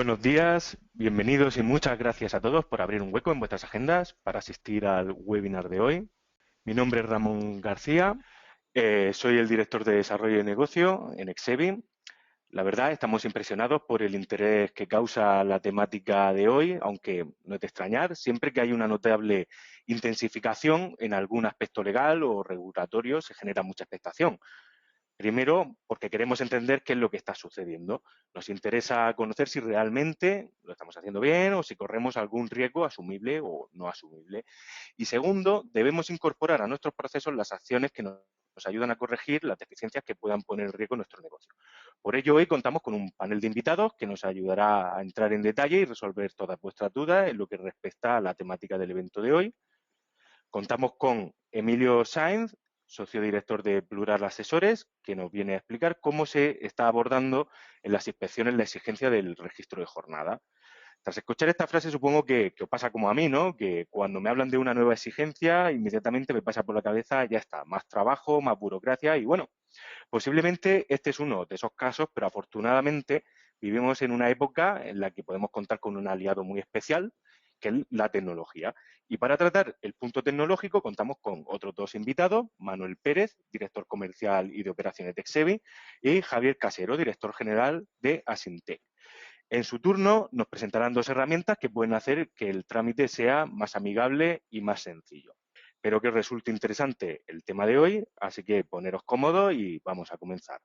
Buenos días, bienvenidos y muchas gracias a todos por abrir un hueco en vuestras agendas para asistir al webinar de hoy. Mi nombre es Ramón García, soy el director de desarrollo de negocio en Exevi. La verdad, estamos impresionados por el interés que causa la temática de hoy, aunque no es de extrañar, siempre que hay una notable intensificación en algún aspecto legal o regulatorio se genera mucha expectación. Primero, porque queremos entender qué es lo que está sucediendo. Nos interesa conocer si realmente lo estamos haciendo bien o si corremos algún riesgo asumible o no asumible. Y segundo, debemos incorporar a nuestros procesos las acciones que nos ayudan a corregir las deficiencias que puedan poner en riesgo nuestro negocio. Por ello, hoy contamos con un panel de invitados que nos ayudará a entrar en detalle y resolver todas vuestras dudas en lo que respecta a la temática del evento de hoy. Contamos con Emilio Sáenz, socio director de Plural Asesores, que nos viene a explicar cómo se está abordando en las inspecciones la exigencia del registro de jornada. Tras escuchar esta frase, supongo que os pasa como a mí, ¿no? Que cuando me hablan de una nueva exigencia, inmediatamente me pasa por la cabeza, ya está, más trabajo, más burocracia y bueno, posiblemente este es uno de esos casos, pero afortunadamente vivimos en una época en la que podemos contar con un aliado muy especial, que es la tecnología. Y para tratar el punto tecnológico contamos con otros dos invitados, Manuel Pérez, director comercial y de operaciones de Exevi, y Javier Casero, director general de Asintec. En su turno nos presentarán dos herramientas que pueden hacer que el trámite sea más amigable y más sencillo. Espero que os resulte interesante el tema de hoy, así que poneros cómodos y vamos a comenzar.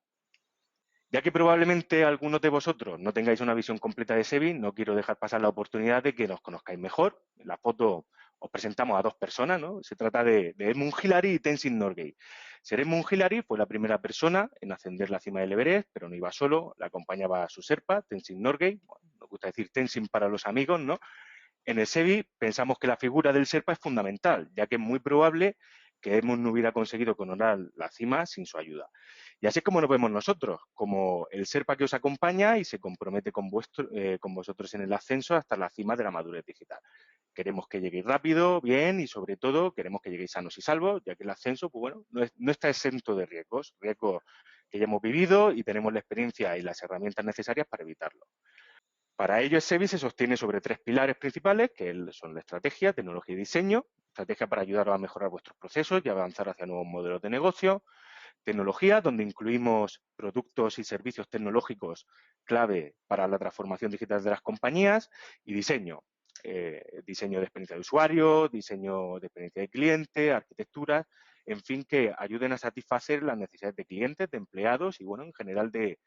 Ya que probablemente algunos de vosotros no tengáis una visión completa de Sevi, no quiero dejar pasar la oportunidad de que nos conozcáis mejor. En la foto os presentamos a dos personas, ¿no? Se trata de Edmund Hillary y Tenzin Norgay. Ser Edmund Hillary fue la primera persona en ascender la cima del Everest, pero no iba solo, la acompañaba a su Sherpa, Tenzin Norgay. Bueno, nos gusta decir Tenzin para los amigos, ¿no? En el SEBI pensamos que la figura del Sherpa es fundamental, ya que es muy probable que Edmund no hubiera conseguido coronar la cima sin su ayuda. Y así es como nos vemos nosotros, como el Sherpa que os acompaña y se compromete con vosotros en el ascenso hasta la cima de la madurez digital. Queremos que lleguéis rápido, bien y sobre todo queremos que lleguéis sanos y salvos, ya que el ascenso, pues bueno, no está exento de riesgos que ya hemos vivido y tenemos la experiencia y las herramientas necesarias para evitarlo. Para ello, SEBI se sostiene sobre tres pilares principales, que son la estrategia, tecnología y diseño, estrategia para ayudaros a mejorar vuestros procesos y avanzar hacia nuevos modelos de negocio, tecnología, donde incluimos productos y servicios tecnológicos clave para la transformación digital de las compañías, y diseño, diseño de experiencia de usuario, diseño de experiencia de cliente, arquitectura, en fin, que ayuden a satisfacer las necesidades de clientes, de empleados y, bueno, en general de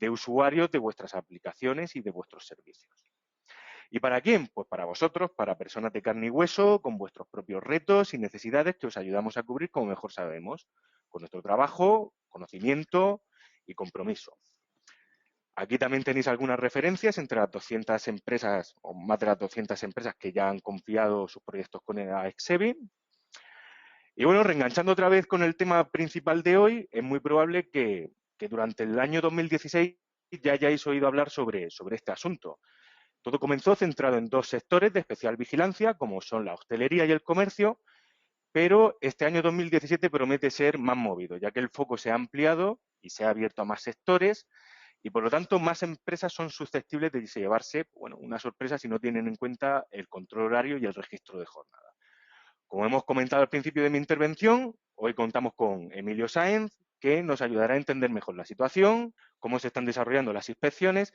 usuarios de vuestras aplicaciones y de vuestros servicios. ¿Y para quién? Pues para vosotros, para personas de carne y hueso, con vuestros propios retos y necesidades que os ayudamos a cubrir como mejor sabemos, con nuestro trabajo, conocimiento y compromiso. Aquí también tenéis algunas referencias entre las 200 empresas o más de las 200 empresas que ya han confiado sus proyectos con Exevi. Y bueno, reenganchando otra vez con el tema principal de hoy, es muy probable que durante el año 2016 ya hayáis oído hablar sobre este asunto. Todo comenzó centrado en dos sectores de especial vigilancia, como son la hostelería y el comercio, pero este año 2017 promete ser más movido, ya que el foco se ha ampliado y se ha abierto a más sectores y, por lo tanto, más empresas son susceptibles de llevarse, bueno, una sorpresa si no tienen en cuenta el control horario y el registro de jornada. Como hemos comentado al principio de mi intervención, hoy contamos con Emilio Sáenz, que nos ayudará a entender mejor la situación, cómo se están desarrollando las inspecciones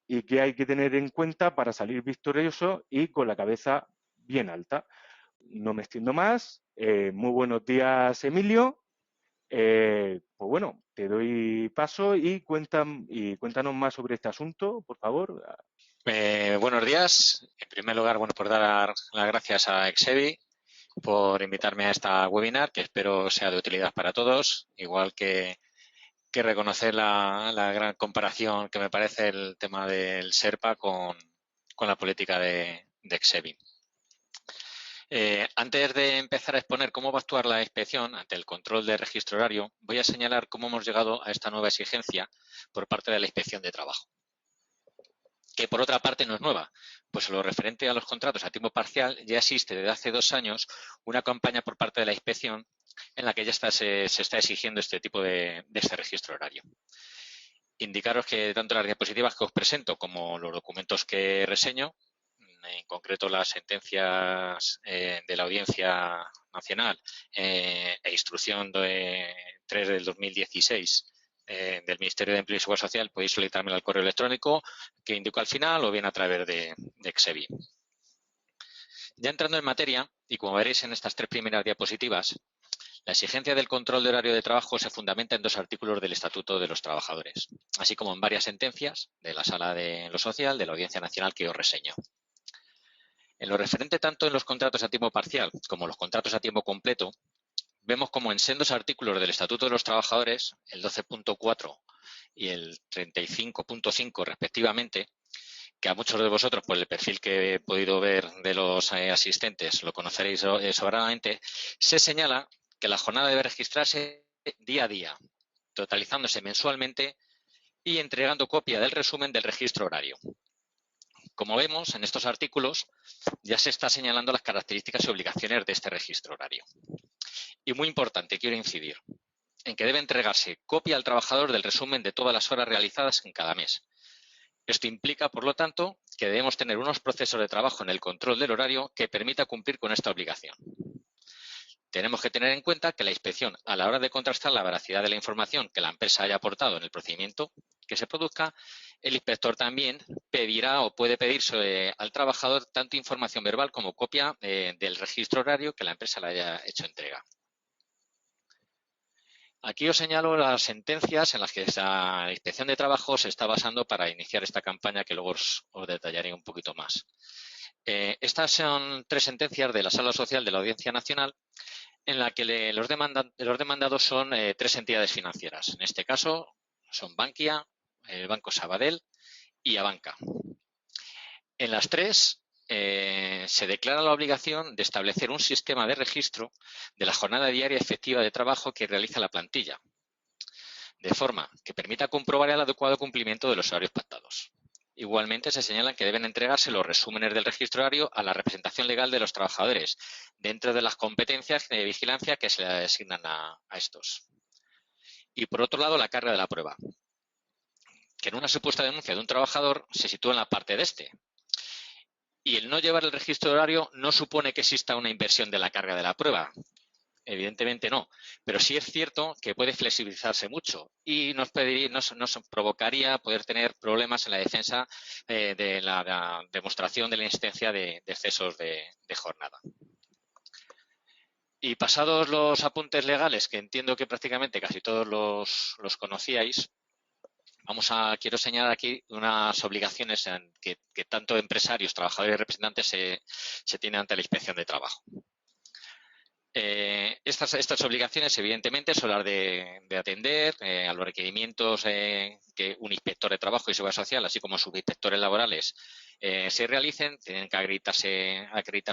y qué hay que tener en cuenta para salir victorioso y con la cabeza bien alta. No me extiendo más. Muy buenos días, Emilio. Pues bueno, te doy paso y cuéntanos más sobre este asunto, por favor. Buenos días. En primer lugar, bueno, por dar las gracias a Exevi por invitarme a esta webinar, que espero sea de utilidad para todos, igual que reconocer la gran comparación que me parece el tema del Sherpa con la política de Exevi. Antes de empezar a exponer cómo va a actuar la inspección ante el control de registro horario, voy a señalar cómo hemos llegado a esta nueva exigencia por parte de la Inspección de Trabajo, que por otra parte no es nueva, pues en lo referente a los contratos a tiempo parcial ya existe desde hace 2 años una campaña por parte de la inspección en la que ya se está exigiendo este tipo de este registro horario. Indicaros que tanto las diapositivas que os presento como los documentos que reseño, en concreto las sentencias de la Audiencia Nacional e instrucción 3 del 2016 del Ministerio de Empleo y Seguridad Social, podéis solicitármelo al correo electrónico que indico al final o bien a través de Exevi. Ya entrando en materia, y como veréis en estas 3 primeras diapositivas, la exigencia del control de horario de trabajo se fundamenta en 2 artículos del Estatuto de los Trabajadores, así como en varias sentencias de la Sala de lo Social de la Audiencia Nacional que os reseño. En lo referente tanto en los contratos a tiempo parcial como los contratos a tiempo completo, vemos como en sendos artículos del Estatuto de los Trabajadores, el 12.4 y el 35.5 respectivamente, que a muchos de vosotros, por el perfil que he podido ver de los asistentes, lo conoceréis sobradamente, se señala que la jornada debe registrarse día a día, totalizándose mensualmente y entregando copia del resumen del registro horario. Como vemos, en estos artículos ya se está señalando las características y obligaciones de este registro horario. Y muy importante, quiero incidir en que debe entregarse copia al trabajador del resumen de todas las horas realizadas en cada mes. Esto implica, por lo tanto, que debemos tener unos procesos de trabajo en el control del horario que permita cumplir con esta obligación. Tenemos que tener en cuenta que la inspección, a la hora de contrastar la veracidad de la información que la empresa haya aportado en el procedimiento que se produzca, el inspector también pedirá o puede pedir al trabajador tanto información verbal como copia del registro horario que la empresa le haya hecho entrega. Aquí os señalo las sentencias en las que la Inspección de Trabajo se está basando para iniciar esta campaña que luego os detallaré un poquito más. Estas son 3 sentencias de la Sala Social de la Audiencia Nacional en la que los demandados son 3 entidades financieras. En este caso son Bankia, el Banco Sabadell y Abanca. En las 3 se declara la obligación de establecer un sistema de registro de la jornada diaria efectiva de trabajo que realiza la plantilla, de forma que permita comprobar el adecuado cumplimiento de los horarios pactados. Igualmente, se señala que deben entregarse los resúmenes del registro horario a la representación legal de los trabajadores, dentro de las competencias de vigilancia que se le asignan a estos. Y, por otro lado, la carga de la prueba, que en una supuesta denuncia de un trabajador se sitúa en la parte de este. Y el no llevar el registro horario no supone que exista una inversión de la carga de la prueba. Evidentemente no, pero sí es cierto que puede flexibilizarse mucho y nos provocaría poder tener problemas en la defensa de la demostración de la existencia de excesos de jornada. Y pasados los apuntes legales, que entiendo que prácticamente casi todos los conocíais, quiero señalar aquí unas obligaciones que tanto empresarios, trabajadores y representantes se tienen ante la Inspección de Trabajo. Estas obligaciones, evidentemente, son las de atender a los requerimientos que un inspector de trabajo y seguridad social, así como subinspectores laborales, se realicen. Tienen que acreditar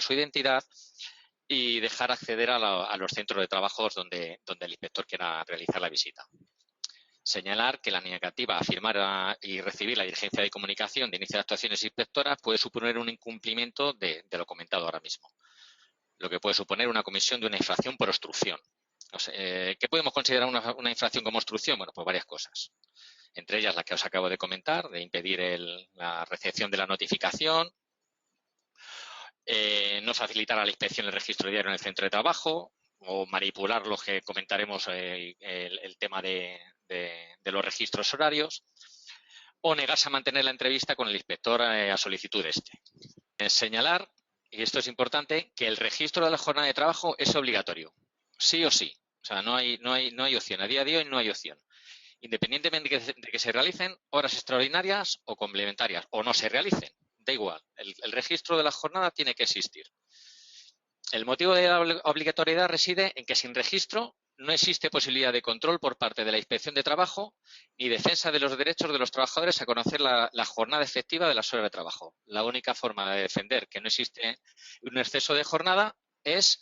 su identidad y dejar acceder a los centros de trabajo donde el inspector quiera realizar la visita. Señalar que la negativa a firmar y recibir la diligencia de comunicación de inicio de actuaciones inspectoras puede suponer un incumplimiento de lo comentado ahora mismo, lo que puede suponer una comisión de una infracción por obstrucción. O sea, ¿qué podemos considerar una infracción como obstrucción? Bueno, pues varias cosas. Entre ellas la que os acabo de comentar, de impedir la recepción de la notificación, no facilitar a la inspección el registro diario en el centro de trabajo, o manipular lo que comentaremos el tema de los registros horarios, o negarse a mantener la entrevista con el inspector a solicitud de este. Señalar, y esto es importante, que el registro de la jornada de trabajo es obligatorio, sí o sí. O sea, no hay opción. A día de hoy no hay opción. Independientemente de que se realicen horas extraordinarias o complementarias, o no se realicen, da igual. El registro de la jornada tiene que existir. El motivo de la obligatoriedad reside en que sin registro no existe posibilidad de control por parte de la Inspección de Trabajo ni defensa de los derechos de los trabajadores a conocer la jornada efectiva de las horas de trabajo. La única forma de defender que no existe un exceso de jornada es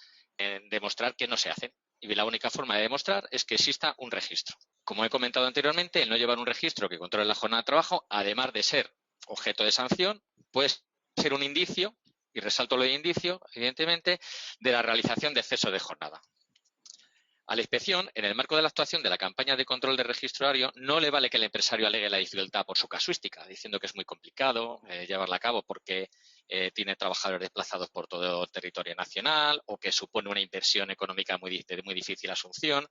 demostrar que no se hacen. Y la única forma de demostrar es que exista un registro. Como he comentado anteriormente, el no llevar un registro que controle la jornada de trabajo, además de ser objeto de sanción, puede ser un indicio, y resalto lo de indicio, evidentemente, de la realización de exceso de jornada. A la inspección, en el marco de la actuación de la campaña de control de registro horario, no le vale que el empresario alegue la dificultad por su casuística, diciendo que es muy complicado llevarla a cabo porque tiene trabajadores desplazados por todo el territorio nacional o que supone una inversión económica de muy difícil asunción.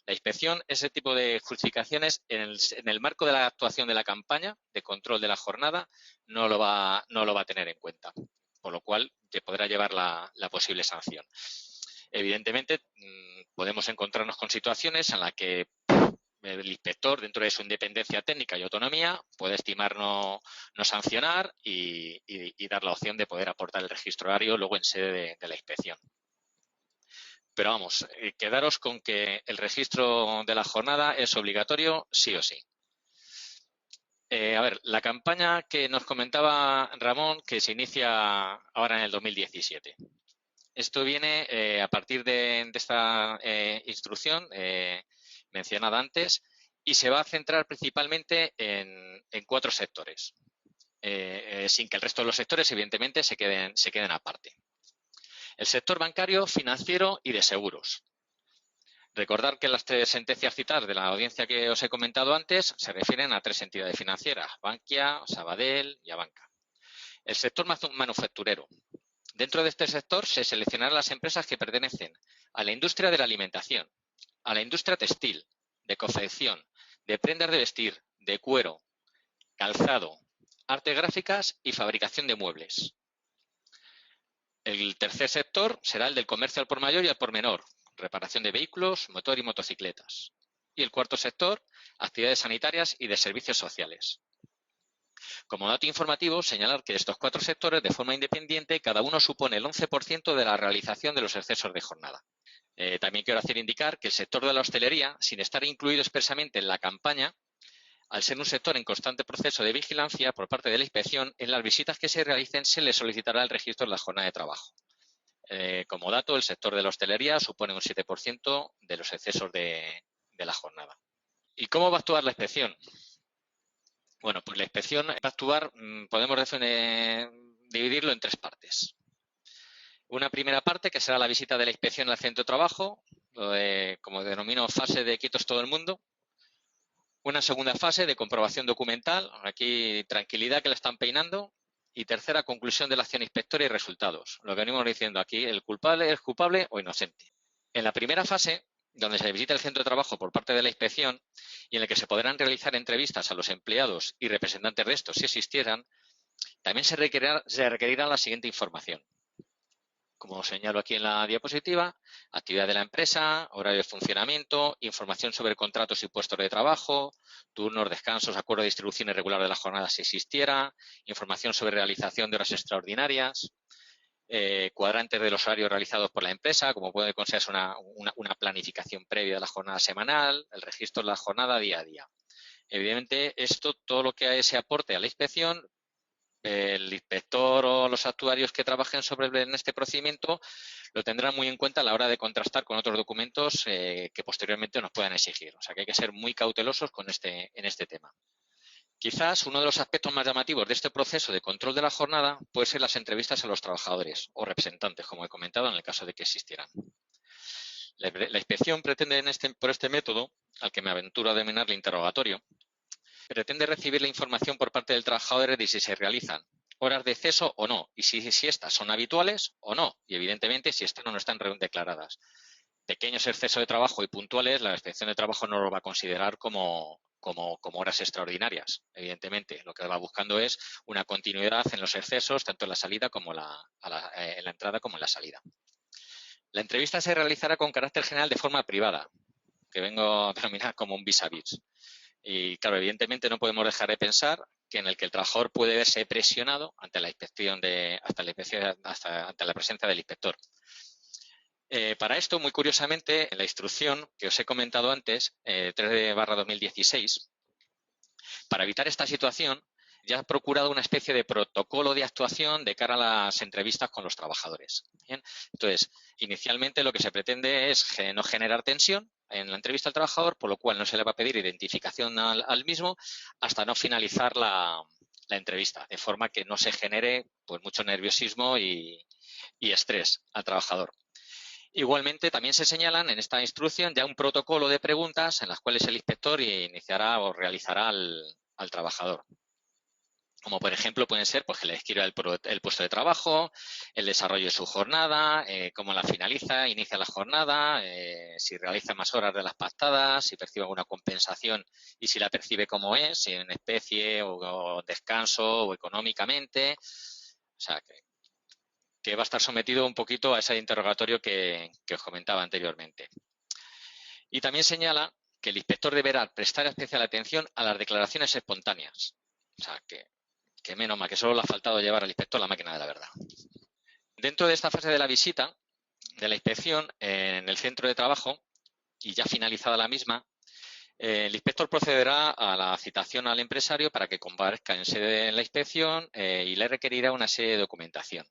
La inspección, ese tipo de justificaciones, en el marco de la actuación de la campaña de control de la jornada, no lo va a tener en cuenta, por lo cual te podrá llevar la posible sanción. Evidentemente, podemos encontrarnos con situaciones en las que el inspector, dentro de su independencia técnica y autonomía, puede estimar no sancionar y dar la opción de poder aportar el registro horario luego en sede de la inspección. Pero vamos, quedaros con que el registro de la jornada es obligatorio sí o sí. A ver, la campaña que nos comentaba Ramón, que se inicia ahora en el 2017. Esto viene a partir de esta instrucción mencionada antes y se va a centrar principalmente en 4 sectores, sin que el resto de los sectores, evidentemente, se queden aparte. El sector bancario, financiero y de seguros. Recordar que las 3 sentencias citadas de la audiencia que os he comentado antes se refieren a 3 entidades financieras, Bankia, Sabadell y Abanca. El sector manufacturero. Dentro de este sector se seleccionarán las empresas que pertenecen a la industria de la alimentación, a la industria textil, de confección, de prendas de vestir, de cuero, calzado, artes gráficas y fabricación de muebles. El tercer sector será el del comercio al por mayor y al por menor, reparación de vehículos, motor y motocicletas. Y el cuarto sector, actividades sanitarias y de servicios sociales. Como dato informativo, señalar que estos 4 sectores, de forma independiente, cada uno supone el 11% de la realización de los excesos de jornada. También quiero hacer indicar que el sector de la hostelería, sin estar incluido expresamente en la campaña, al ser un sector en constante proceso de vigilancia por parte de la inspección, en las visitas que se realicen se le solicitará el registro de la jornada de trabajo. Como dato, el sector de la hostelería supone un 7% de los excesos de la jornada. ¿Y cómo va a actuar la inspección? Bueno, pues la inspección va a actuar, podemos dividirlo en 3 partes. Una primera parte, que será la visita de la inspección al centro de trabajo, como denomino fase de quietos todo el mundo. Una segunda fase de comprobación documental, aquí tranquilidad que la están peinando. Y tercera, conclusión de la acción inspectora y resultados. Lo que venimos diciendo aquí, el culpable es culpable o inocente. En la primera fase, donde se visita el centro de trabajo por parte de la inspección y en el que se podrán realizar entrevistas a los empleados y representantes de estos si existieran, también se requerirá la siguiente información. Como señalo aquí en la diapositiva, actividad de la empresa, horario de funcionamiento, información sobre contratos y puestos de trabajo, turnos, descansos, acuerdo de distribución irregular de la jornada si existiera, información sobre realización de horas extraordinarias, cuadrantes de los horarios realizados por la empresa, como puede considerarse una planificación previa de la jornada semanal, el registro de la jornada día a día. Evidentemente, todo lo que se aporte a la inspección, el inspector o los actuarios que trabajen en este procedimiento lo tendrán muy en cuenta a la hora de contrastar con otros documentos que posteriormente nos puedan exigir. O sea que hay que ser muy cautelosos en este tema. Quizás uno de los aspectos más llamativos de este proceso de control de la jornada puede ser las entrevistas a los trabajadores o representantes, como he comentado, en el caso de que existieran. La inspección pretende por este método, al que me aventuro a denominar el interrogatorio, pretende recibir la información por parte del trabajador de si se realizan horas de exceso o no, y si estas son habituales o no, y evidentemente si están o no están declaradas. Pequeños excesos de trabajo y puntuales, la inspección de trabajo no lo va a considerar como horas extraordinarias. Evidentemente, lo que va buscando es una continuidad en los excesos, tanto en la salida como en la entrada como en la salida. La entrevista se realizará con carácter general de forma privada, que vengo a denominar como un vis a vis. Y claro, evidentemente no podemos dejar de pensar que en el que el trabajador puede verse presionado ante la inspección ante la presencia del inspector. Para esto, muy curiosamente, en la instrucción que os he comentado antes, 3/2016, para evitar esta situación, ya ha procurado una especie de protocolo de actuación de cara a las entrevistas con los trabajadores. ¿Bien? Entonces, inicialmente lo que se pretende es no generar tensión en la entrevista al trabajador, por lo cual no se le va a pedir identificación al mismo hasta no finalizar la entrevista, de forma que no se genere pues mucho nerviosismo y estrés al trabajador. Igualmente, también se señalan en esta instrucción ya un protocolo de preguntas en las cuales el inspector iniciará o realizará al trabajador. Como por ejemplo pueden ser pues, que le describa el puesto de trabajo, el desarrollo de su jornada, cómo la finaliza, inicia la jornada, si realiza más horas de las pactadas, si percibe alguna compensación y si la percibe como es, si en especie o descanso o económicamente. O sea, que va a estar sometido un poquito a ese interrogatorio que os comentaba anteriormente. Y también señala que el inspector deberá prestar especial atención a las declaraciones espontáneas. O sea, que menos mal, que solo le ha faltado llevar al inspector la máquina de la verdad. Dentro de esta fase de la visita, de la inspección, en el centro de trabajo, y ya finalizada la misma, el inspector procederá a la citación al empresario para que comparezca en sede de la inspección y le requerirá una serie de documentación.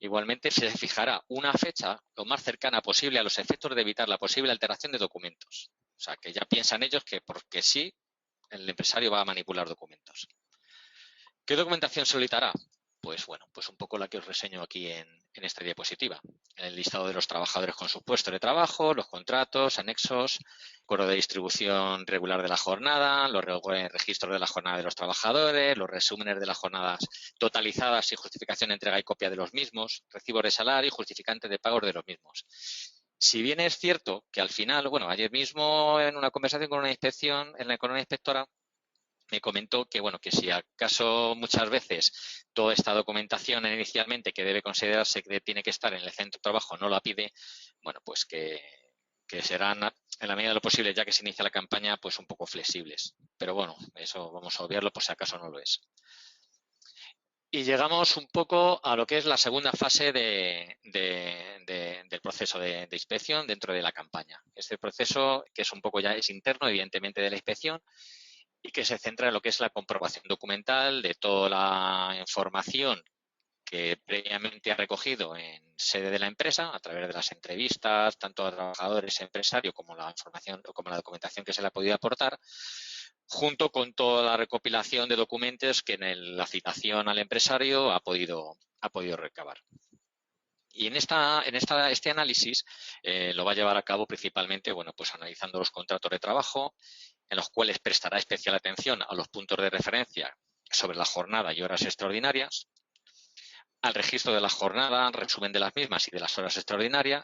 Igualmente, se fijará una fecha lo más cercana posible a los efectos de evitar la posible alteración de documentos. O sea, que ya piensan ellos que porque sí, el empresario va a manipular documentos. ¿Qué documentación solicitará? Pues bueno, pues un poco la que os reseño aquí en esta diapositiva. El listado de los trabajadores con su puesto de trabajo, los contratos, anexos, acuerdo de distribución regular de la jornada, los registros de la jornada de los trabajadores, los resúmenes de las jornadas totalizadas y justificación de entrega y copia de los mismos, recibos de salario y justificantes de pagos de los mismos. Si bien es cierto que al final, bueno, ayer mismo en una conversación con una inspección, con una inspectora, me comentó que, bueno, que si acaso muchas veces toda esta documentación inicialmente que debe considerarse que tiene que estar en el centro de trabajo no la pide, bueno, pues que serán, en la medida de lo posible, ya que se inicia la campaña, pues un poco flexibles. Pero bueno, eso vamos a obviarlo por si acaso no lo es. Y llegamos un poco a lo que es la segunda fase del proceso de inspección dentro de la campaña. Este proceso, que es un poco ya es interno, evidentemente, de la inspección, y que se centra en lo que es la comprobación documental de toda la información que previamente ha recogido en sede de la empresa a través de las entrevistas, tanto a trabajadores, empresarios, como la información o como la documentación que se le ha podido aportar, junto con toda la recopilación de documentos que en la citación al empresario ha podido recabar. Y en este análisis lo va a llevar a cabo principalmente, bueno, pues analizando los contratos de trabajo, en los cuales prestará especial atención a los puntos de referencia sobre la jornada y horas extraordinarias, al registro de la jornada, resumen de las mismas y de las horas extraordinarias.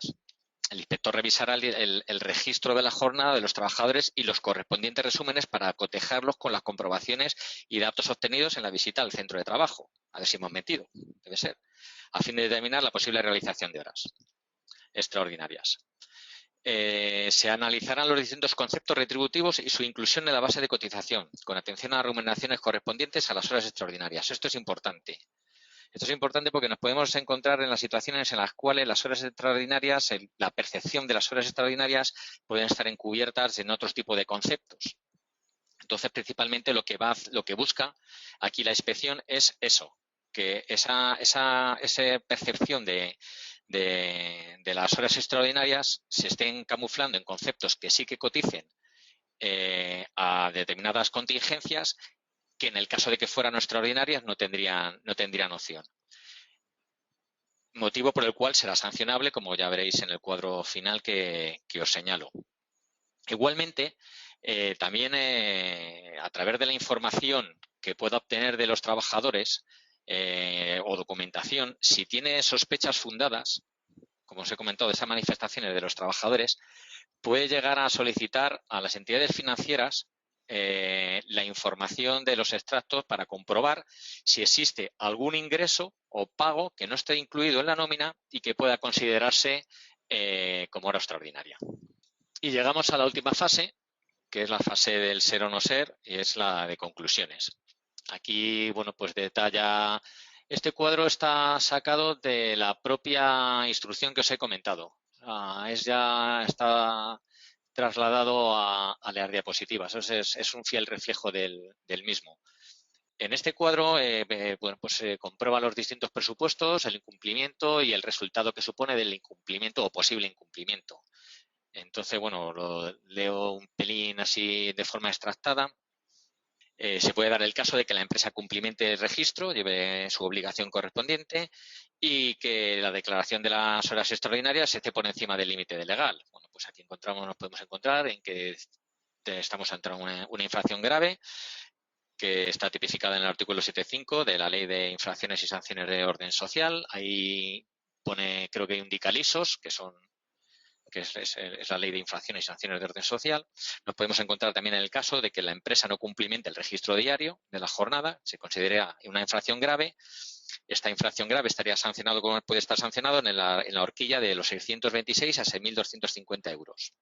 El inspector revisará el registro de la jornada de los trabajadores y los correspondientes resúmenes para cotejarlos con las comprobaciones y datos obtenidos en la visita al centro de trabajo. A ver si hemos metido, debe ser, a fin de determinar la posible realización de horas extraordinarias. Se analizarán los distintos conceptos retributivos y su inclusión en la base de cotización, con atención a las remuneraciones correspondientes a las horas extraordinarias. Esto es importante. Esto es importante porque nos podemos encontrar en las situaciones en las cuales las horas extraordinarias, la percepción de las horas extraordinarias pueden estar encubiertas en otros tipos de conceptos. Entonces, principalmente lo que busca aquí la inspección es eso, que esa percepción de las horas extraordinarias se estén camuflando en conceptos que sí que coticen a determinadas contingencias que en el caso de que fueran extraordinarias no tendrían opción. Motivo por el cual será sancionable, como ya veréis en el cuadro final que os señalo. Igualmente, también a través de la información que pueda obtener de los trabajadores o documentación, si tiene sospechas fundadas, como os he comentado, de esas manifestaciones de los trabajadores, puede llegar a solicitar a las entidades financieras la información de los extractos para comprobar si existe algún ingreso o pago que no esté incluido en la nómina y que pueda considerarse como hora extraordinaria. Y llegamos a la última fase, que es la fase del ser o no ser, y es la de conclusiones. Aquí, bueno, pues detalla. Este cuadro está sacado de la propia instrucción que os he comentado. Está trasladado a las diapositivas. Es un fiel reflejo del mismo. En este cuadro, bueno, pues se comprueban los distintos presupuestos, el incumplimiento y el resultado que supone del incumplimiento o posible incumplimiento. Entonces, bueno, lo leo un pelín así de forma extractada. Se puede dar el caso de que la empresa cumplimente el registro, lleve su obligación correspondiente y que la declaración de las horas extraordinarias esté por encima del límite de legal. Bueno, pues aquí nos podemos encontrar en que estamos ante una infracción grave que está tipificada en el artículo 7.5 de la Ley de Infracciones y Sanciones de Orden Social. Ahí pone, creo que indica ISOs, que es la Ley de Infracciones y Sanciones de Orden Social. Nos podemos encontrar también en el caso de que la empresa no cumplimente el registro diario de la jornada, se considera una infracción grave. Esta infracción grave estaría sancionado, como puede estar sancionado, en la horquilla de los 626 a 6.250 euros.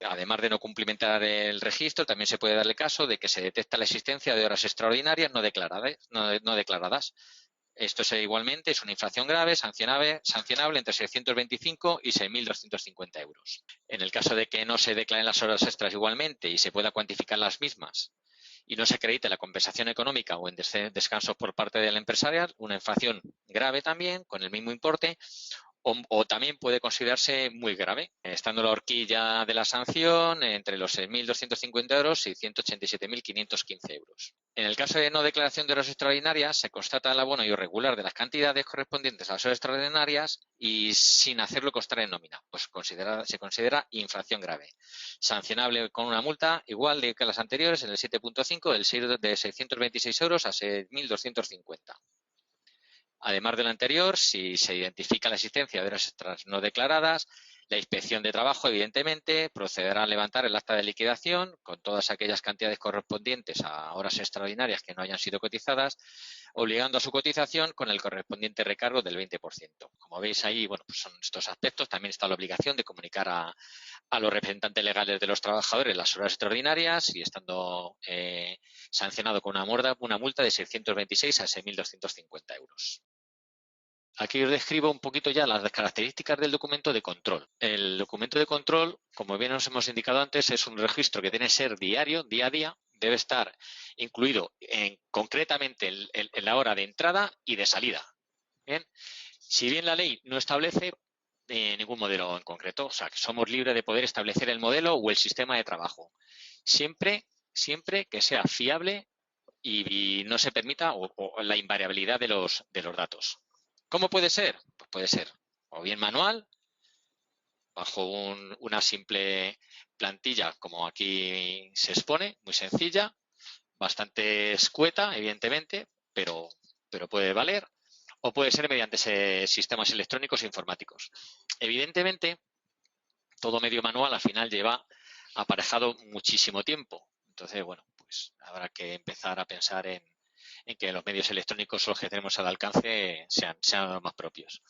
Además de no cumplimentar el registro, también se puede dar el caso de que se detecta la existencia de horas extraordinarias no declaradas. Esto igualmente es una infracción grave, sancionable entre 625 y 6.250 euros. En el caso de que no se declaren las horas extras igualmente y se pueda cuantificar las mismas y no se acredite la compensación económica o en descansos por parte del empresarial, una infracción grave también, con el mismo importe, o también puede considerarse muy grave, estando la horquilla de la sanción entre los 6.250 euros y 187.515 euros. En el caso de no declaración de horas extraordinarias, se constata el abono irregular de las cantidades correspondientes a las horas extraordinarias y sin hacerlo constar en nómina, pues se considera infracción grave, sancionable con una multa igual que las anteriores en el 7.5 de 626 euros a 6.250. Además de lo anterior, si se identifica la existencia de horas extras no declaradas, la inspección de trabajo, evidentemente, procederá a levantar el acta de liquidación con todas aquellas cantidades correspondientes a horas extraordinarias que no hayan sido cotizadas, obligando a su cotización con el correspondiente recargo del 20%. Como veis ahí, bueno, pues son estos aspectos. También está la obligación de comunicar a los representantes legales de los trabajadores las horas extraordinarias y estando sancionado con una multa de 626 a 6.250 euros. Aquí os describo un poquito ya las características del documento de control. El documento de control, como bien os hemos indicado antes, es un registro que tiene que ser diario, día a día, debe estar incluido concretamente en la hora de entrada y de salida. Bien, si bien la ley no establece ningún modelo en concreto, o sea, que somos libres de poder establecer el modelo o el sistema de trabajo, siempre que sea fiable y no se permita o la invariabilidad de los datos. ¿Cómo puede ser? Pues puede ser o bien manual, bajo una simple plantilla como aquí se expone, muy sencilla, bastante escueta, evidentemente, pero puede valer, o puede ser mediante sistemas electrónicos e informáticos. Evidentemente, todo medio manual al final lleva aparejado muchísimo tiempo. Entonces, bueno, pues habrá que empezar a pensar en que los medios electrónicos, los que tenemos al alcance, sean los más propios.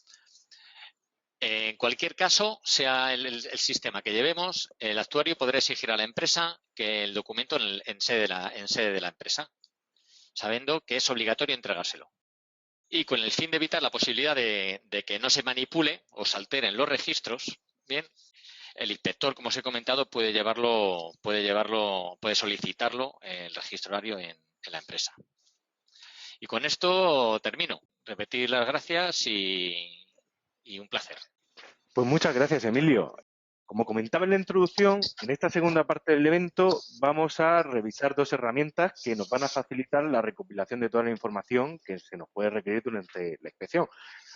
En cualquier caso, sea el sistema que llevemos, el actuario podrá exigir a la empresa que el documento en sede de la empresa, sabiendo que es obligatorio entregárselo. Y con el fin de evitar la posibilidad de que no se manipule o se alteren los registros, bien, el inspector, como os he comentado, puede solicitarlo el registro horario en la empresa. Y con esto termino. Repetir las gracias y un placer. Pues muchas gracias, Emilio. Como comentaba en la introducción, en esta segunda parte del evento vamos a revisar dos herramientas que nos van a facilitar la recopilación de toda la información que se nos puede requerir durante la inspección.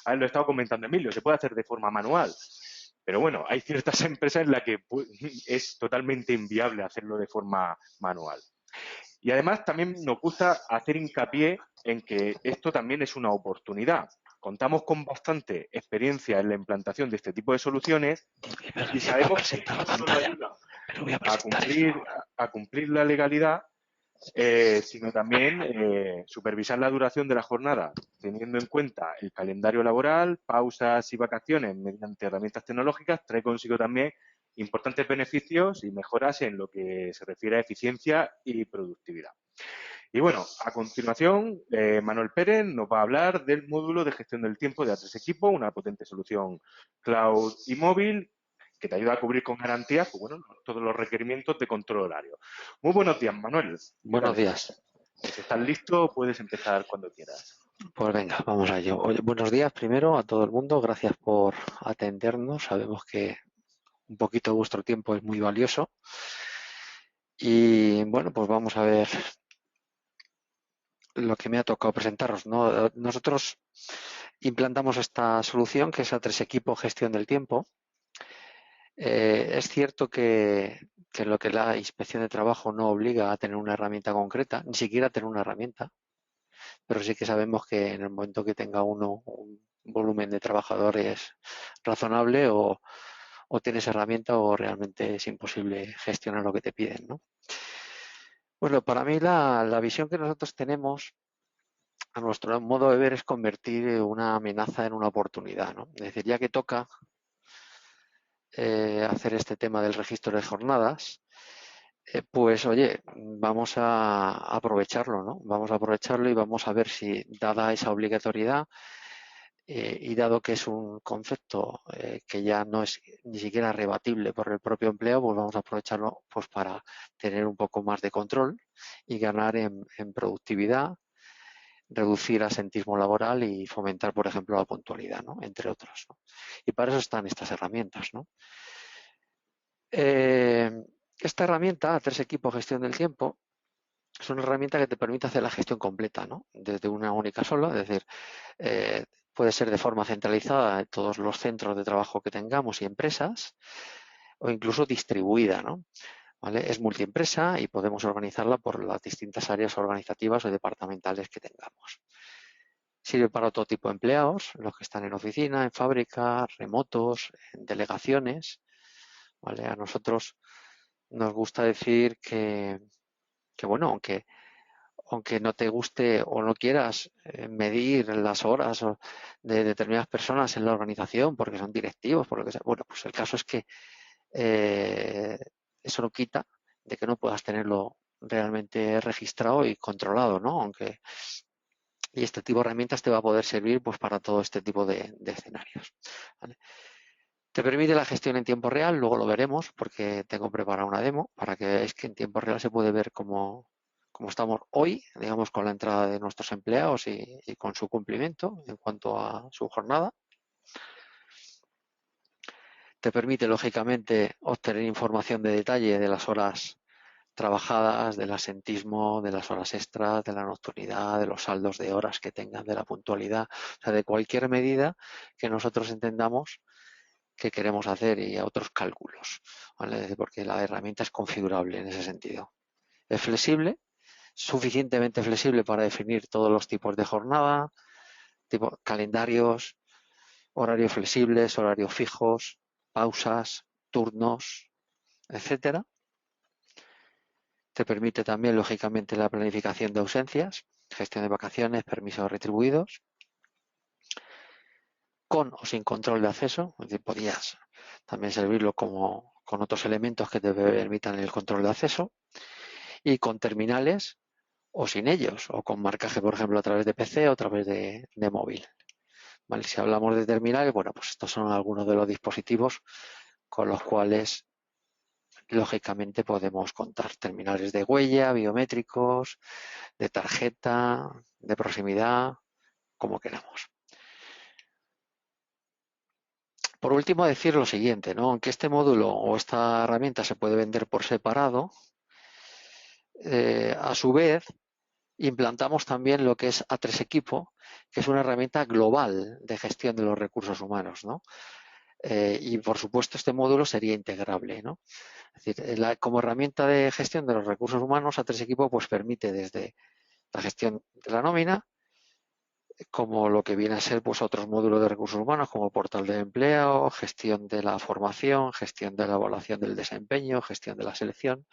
A ver, lo he estado comentando Emilio, se puede hacer de forma manual, pero bueno, hay ciertas empresas en las que es totalmente inviable hacerlo de forma manual. Y además también nos gusta hacer hincapié en que esto también es una oportunidad. Contamos con bastante experiencia en la implantación de este tipo de soluciones y sabemos que no solo ayuda a cumplir la legalidad, sino también supervisar la duración de la jornada, teniendo en cuenta el calendario laboral, pausas y vacaciones mediante herramientas tecnológicas, trae consigo también importantes beneficios y mejoras en lo que se refiere a eficiencia y productividad. Y bueno, a continuación, Manuel Pérez nos va a hablar del módulo de gestión del tiempo de A3 Equipo, una potente solución cloud y móvil que te ayuda a cubrir con garantías pues bueno, todos los requerimientos de control horario. Muy buenos días, Manuel. Buenos días. Si estás listo, puedes empezar cuando quieras. Pues venga, vamos a ello. Oye, buenos días primero a todo el mundo. Gracias por atendernos. Sabemos que un poquito de vuestro tiempo es muy valioso. Y bueno, pues vamos a ver lo que me ha tocado presentaros, ¿no? Nosotros Implantamos esta solución que es A3 Equipo Gestión del Tiempo. Es cierto que lo que la inspección de trabajo no obliga a tener una herramienta concreta, ni siquiera a tener una herramienta, pero sí que sabemos que en el momento que tenga uno un volumen de trabajadores razonable o tienes herramienta o realmente es imposible gestionar lo que te piden, ¿no? Bueno, para mí la visión que nosotros tenemos a nuestro modo de ver es convertir una amenaza en una oportunidad, ¿no? Es decir, ya que toca hacer este tema del registro de jornadas, pues oye, vamos a aprovecharlo, ¿no? Vamos a aprovecharlo y vamos a ver si, dada esa obligatoriedad, y dado que es un concepto que ya no es ni siquiera rebatible por el propio empleo, pues vamos a aprovecharlo pues para tener un poco más de control y ganar en productividad, reducir asentismo laboral y fomentar, por ejemplo, la puntualidad, ¿no? Entre otros, ¿no? Y para eso están estas herramientas, ¿no? Esta herramienta, A3 Equipo Gestión del Tiempo, es una herramienta que te permite hacer la gestión completa, ¿no? Desde una única sola, es decir, puede ser de forma centralizada en todos los centros de trabajo que tengamos y empresas, o incluso distribuida, ¿no? ¿Vale? Es multiempresa y podemos organizarla por las distintas áreas organizativas o departamentales que tengamos. Sirve para todo tipo de empleados, los que están en oficina, en fábrica, remotos, en delegaciones, ¿vale? A nosotros nos gusta decir que bueno, aunque no te guste o no quieras medir las horas de determinadas personas en la organización porque son directivos, por lo que sea, bueno, pues el caso es que eso no quita de que no puedas tenerlo realmente registrado y controlado, ¿no? Y este tipo de herramientas te va a poder servir pues para todo este tipo de escenarios, ¿vale? Te permite la gestión en tiempo real, luego lo veremos porque tengo preparada una demo para que veáis que en tiempo real se puede ver cómo estamos hoy, digamos, con la entrada de nuestros empleados y con su cumplimiento en cuanto a su jornada. Te permite, lógicamente, obtener información de detalle de las horas trabajadas, del asentismo, de las horas extras, de la nocturnidad, de los saldos de horas que tengan, de la puntualidad, o sea, de cualquier medida que nosotros entendamos que queremos hacer y a otros cálculos, ¿vale? Porque la herramienta es configurable en ese sentido. Es flexible, suficientemente flexible para definir todos los tipos de jornada, tipo calendarios, horarios flexibles, horarios fijos, pausas, turnos, etcétera. Te permite también, lógicamente, la planificación de ausencias, gestión de vacaciones, permisos retribuidos, con o sin control de acceso, es decir, podías también servirlo como con otros elementos que te permitan el control de acceso, y con terminales o sin ellos, o con marcaje, por ejemplo, a través de PC o a través de móvil. ¿Vale? Si hablamos de terminales, bueno, pues estos son algunos de los dispositivos con los cuales lógicamente podemos contar. Terminales de huella, biométricos, de tarjeta, de proximidad, como queramos. Por último, decir lo siguiente, ¿no? Aunque este módulo o esta herramienta se puede vender por separado, a su vez implantamos también lo que es A3 Equipo, que es una herramienta global de gestión de los recursos humanos, ¿no? Y por supuesto este módulo sería integrable, ¿no? Es decir, como herramienta de gestión de los recursos humanos, A3 Equipo pues permite desde la gestión de la nómina, como lo que viene a ser pues otros módulos de recursos humanos como portal de empleo, gestión de la formación, gestión de la evaluación del desempeño, gestión de la selección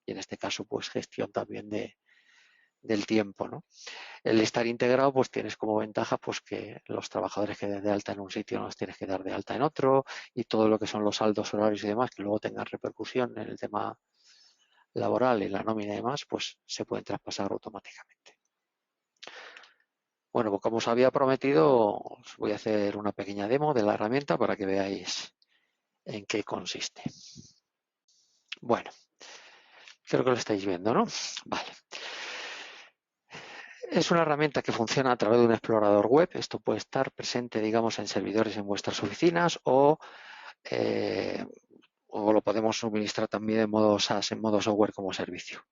y en este caso pues gestión también del tiempo, ¿no? El estar integrado pues tienes como ventaja pues que los trabajadores que den de alta en un sitio no los tienes que dar de alta en otro y todo lo que son los saldos horarios y demás que luego tengan repercusión en el tema laboral y la nómina y demás pues se pueden traspasar automáticamente. Bueno, pues como os había prometido os voy a hacer una pequeña demo de la herramienta para que veáis en qué consiste. Bueno, creo que lo estáis viendo, ¿no? Vale. Es una herramienta que funciona a través de un explorador web. Esto puede estar presente, digamos, en servidores en vuestras oficinas o lo podemos suministrar también en modo SaaS, en modo software como servicio.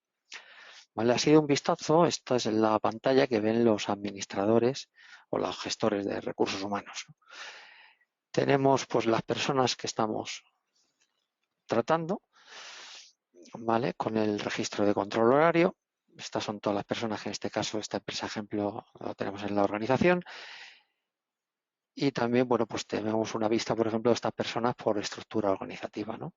Vale, así de un vistazo, esta es la pantalla que ven los administradores o los gestores de recursos humanos, ¿no? Tenemos pues las personas que estamos tratando, ¿vale? Con el registro de control horario. Estas son todas las personas que en este caso, esta empresa ejemplo, lo tenemos en la organización. Y también, bueno, pues tenemos una vista, por ejemplo, de estas personas por estructura organizativa, ¿no?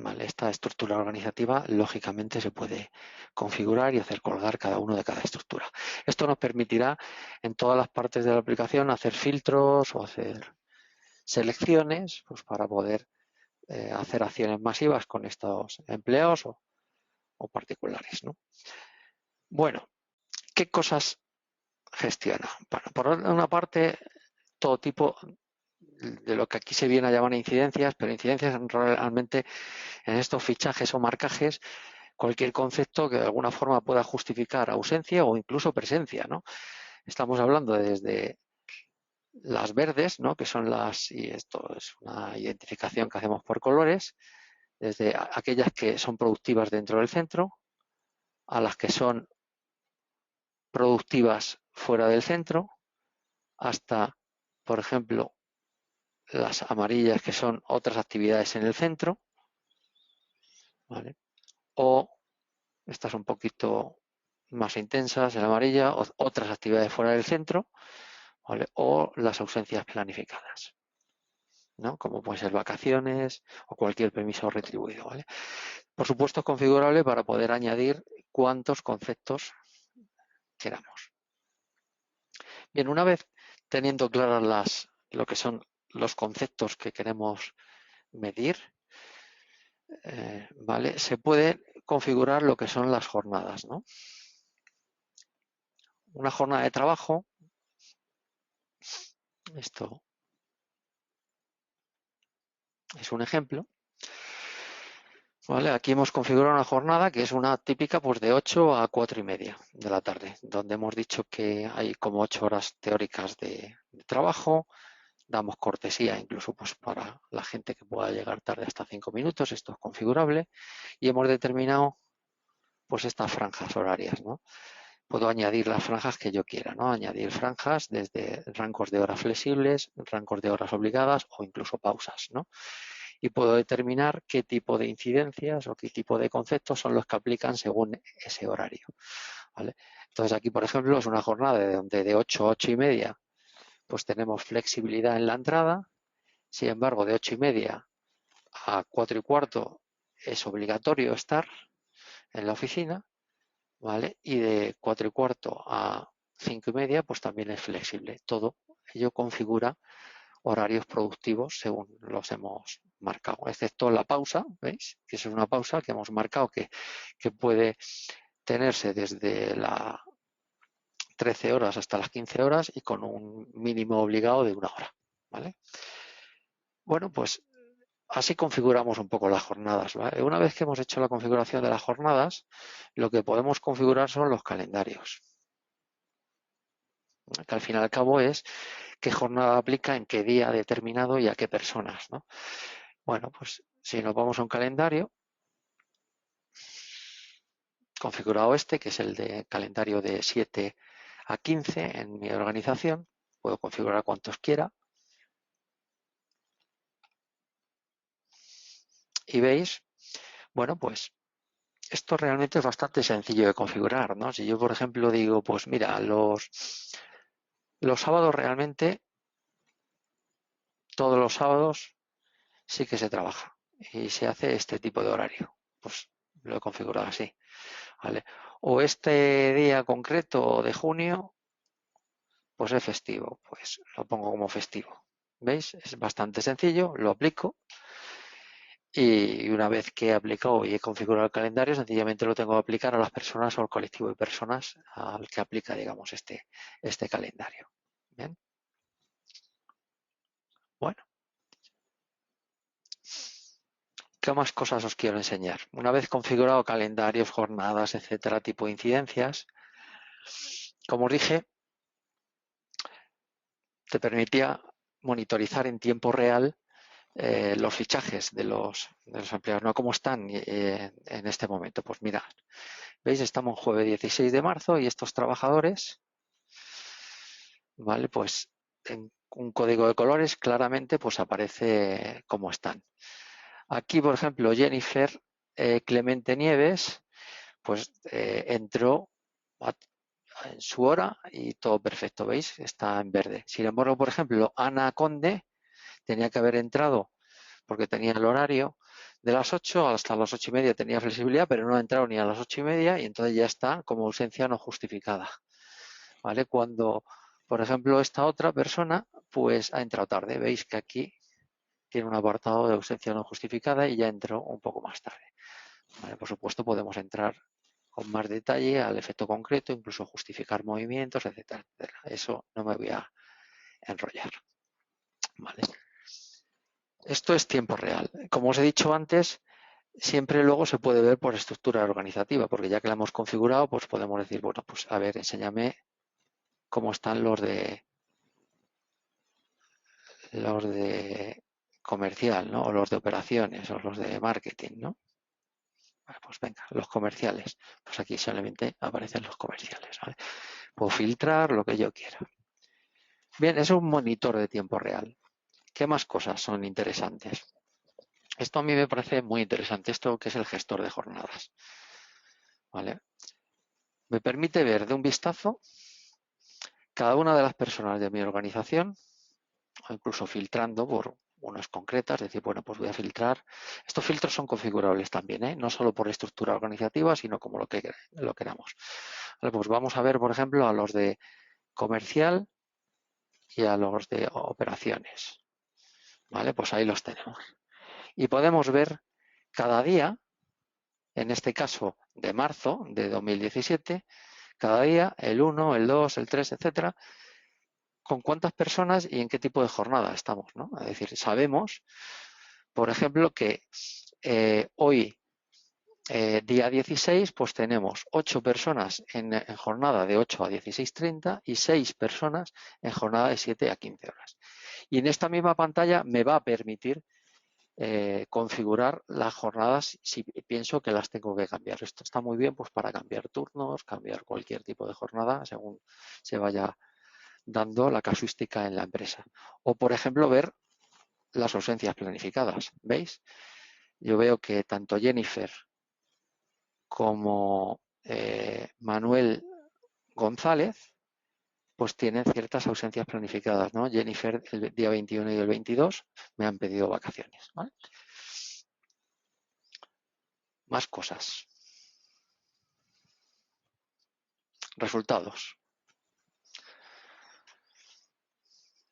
Vale, esta estructura organizativa, lógicamente, se puede configurar y hacer colgar cada uno de cada estructura. Esto nos permitirá, en todas las partes de la aplicación, hacer filtros o hacer selecciones, pues para poder hacer acciones masivas con estos empleados o particulares, ¿no? Bueno, ¿qué cosas gestiona? Bueno, por una parte, todo tipo de lo que aquí se viene a llamar incidencias, pero incidencias realmente en estos fichajes o marcajes, cualquier concepto que de alguna forma pueda justificar ausencia o incluso presencia, ¿no? Estamos hablando desde las verdes, ¿no? Que son y esto es una identificación que hacemos por colores, desde aquellas que son productivas dentro del centro, a las que son productivas fuera del centro, hasta, por ejemplo, las amarillas que son otras actividades en el centro, ¿vale? O estas un poquito más intensas, en amarilla, otras actividades fuera del centro, ¿vale? O las ausencias planificadas, ¿no? Como pueden ser vacaciones o cualquier permiso retribuido, ¿vale? Por supuesto, es configurable para poder añadir cuantos conceptos queramos. Bien, una vez teniendo claras lo que son los conceptos que queremos medir, ¿vale? Se puede configurar lo que son las jornadas, ¿no? Una jornada de trabajo, esto es un ejemplo, ¿vale? Aquí hemos configurado una jornada que es una típica pues de 8 a 4 y media de la tarde, donde hemos dicho que hay como 8 horas teóricas de trabajo, damos cortesía incluso pues para la gente que pueda llegar tarde hasta 5 minutos, esto es configurable, y hemos determinado pues estas franjas horarias, ¿no? Puedo añadir las franjas que yo quiera, ¿no? Añadir franjas desde rangos de horas flexibles, rangos de horas obligadas o incluso pausas, ¿no? Y puedo determinar qué tipo de incidencias o qué tipo de conceptos son los que aplican según ese horario, ¿vale? Entonces aquí, por ejemplo, es una jornada donde de 8 a 8 y media pues tenemos flexibilidad en la entrada. Sin embargo, de 8 y media a 4 y cuarto es obligatorio estar en la oficina, ¿vale? Y de 4 y cuarto a 5 y media pues también es flexible. Todo ello configura horarios productivos según los hemos marcado, excepto la pausa, ¿veis? Que es una pausa que hemos marcado que puede tenerse desde las 13 horas hasta las 15 horas y con un mínimo obligado de 1 hora, ¿vale? Bueno, pues así configuramos un poco las jornadas, ¿vale? Una vez que hemos hecho la configuración de las jornadas, lo que podemos configurar son los calendarios, que al fin y al cabo es qué jornada aplica en qué día determinado y a qué personas, ¿no? Bueno, pues si nos vamos a un calendario configurado que es el de calendario de 7 a 15 en mi organización, puedo configurar cuantos quiera. Y veis, bueno, pues esto realmente es bastante sencillo de configurar, ¿no? Si yo, por ejemplo, digo, pues mira, los sábados realmente, todos los sábados sí que se trabaja y se hace este tipo de horario. Pues lo he configurado así, ¿vale? O este día concreto de junio, pues es festivo, pues lo pongo como festivo. ¿Veis? Es bastante sencillo, lo aplico y una vez que he aplicado y he configurado el calendario, sencillamente lo tengo que aplicar a las personas o al colectivo de personas al que aplica, digamos, este calendario. ¿Bien? Bueno. ¿Qué más cosas os quiero enseñar? Una vez configurado calendarios, jornadas, etcétera, tipo de incidencias, como os dije, te permitía monitorizar en tiempo real los fichajes de los empleados, ¿no? ¿Cómo están en este momento? Pues mirad, ¿Veis? Estamos en jueves 16 de marzo y estos trabajadores, ¿vale? Pues en un código de colores claramente pues aparece cómo están. Aquí, por ejemplo, Jennifer Clemente Nieves, pues entró en su hora y todo perfecto, ¿veis? Está en verde. Sin embargo, por ejemplo, Ana Conde tenía que haber entrado porque tenía el horario de las 8 hasta las 8:30 tenía flexibilidad, pero no ha entrado ni a las 8:30 y entonces ya está como ausencia no justificada. ¿Vale? Cuando, por ejemplo, esta otra persona pues ha entrado tarde. Veis que aquí tiene un apartado de ausencia no justificada y ya entró un poco más tarde. ¿Vale? Por supuesto, podemos entrar con más detalle al efecto concreto, incluso justificar movimientos, etcétera, etcétera. Eso no me voy a enrollar. ¿Vale? Esto es tiempo real. Como os he dicho antes, siempre luego se puede ver por estructura organizativa, porque ya que la hemos configurado, pues podemos decir, bueno, pues a ver, enséñame cómo están los de comercial, ¿no? O los de operaciones, o los de marketing, ¿no? Bueno, pues venga, los comerciales. Pues aquí solamente aparecen los comerciales, ¿vale? Puedo filtrar lo que yo quiera. Bien, es un monitor de tiempo real. ¿Qué más cosas son interesantes? Esto a mí me parece muy interesante, esto que es el gestor de jornadas. ¿Vale? Me permite ver de un vistazo cada una de las personas de mi organización, o incluso filtrando por unas concretas, decir, bueno, pues voy a filtrar. Estos filtros son configurables también, ¿eh? No solo por estructura organizativa, sino como lo queramos. Vale, pues vamos a ver, por ejemplo, a los de comercial y a los de operaciones. ¿Vale? Pues ahí los tenemos. Y podemos ver cada día, en este caso de marzo de 2017, cada día el 1, el 2, el 3, etcétera, con cuántas personas y en qué tipo de jornada estamos, ¿no? Es decir, sabemos, por ejemplo, que hoy, día 16, pues tenemos 8 personas en jornada de 8 a 16:30 y 6 personas en jornada de 7 a 15 horas. Y en esta misma pantalla me va a permitir configurar las jornadas si pienso que las tengo que cambiar. Esto está muy bien pues para cambiar turnos, cambiar cualquier tipo de jornada según se vaya dando la casuística en la empresa. O, por ejemplo, ver las ausencias planificadas. ¿Veis? Yo veo que tanto Jennifer como Manuel González pues tienen ciertas ausencias planificadas, ¿no? Jennifer el día 21 y el 22 me han pedido vacaciones, ¿vale? Más cosas. Resultados.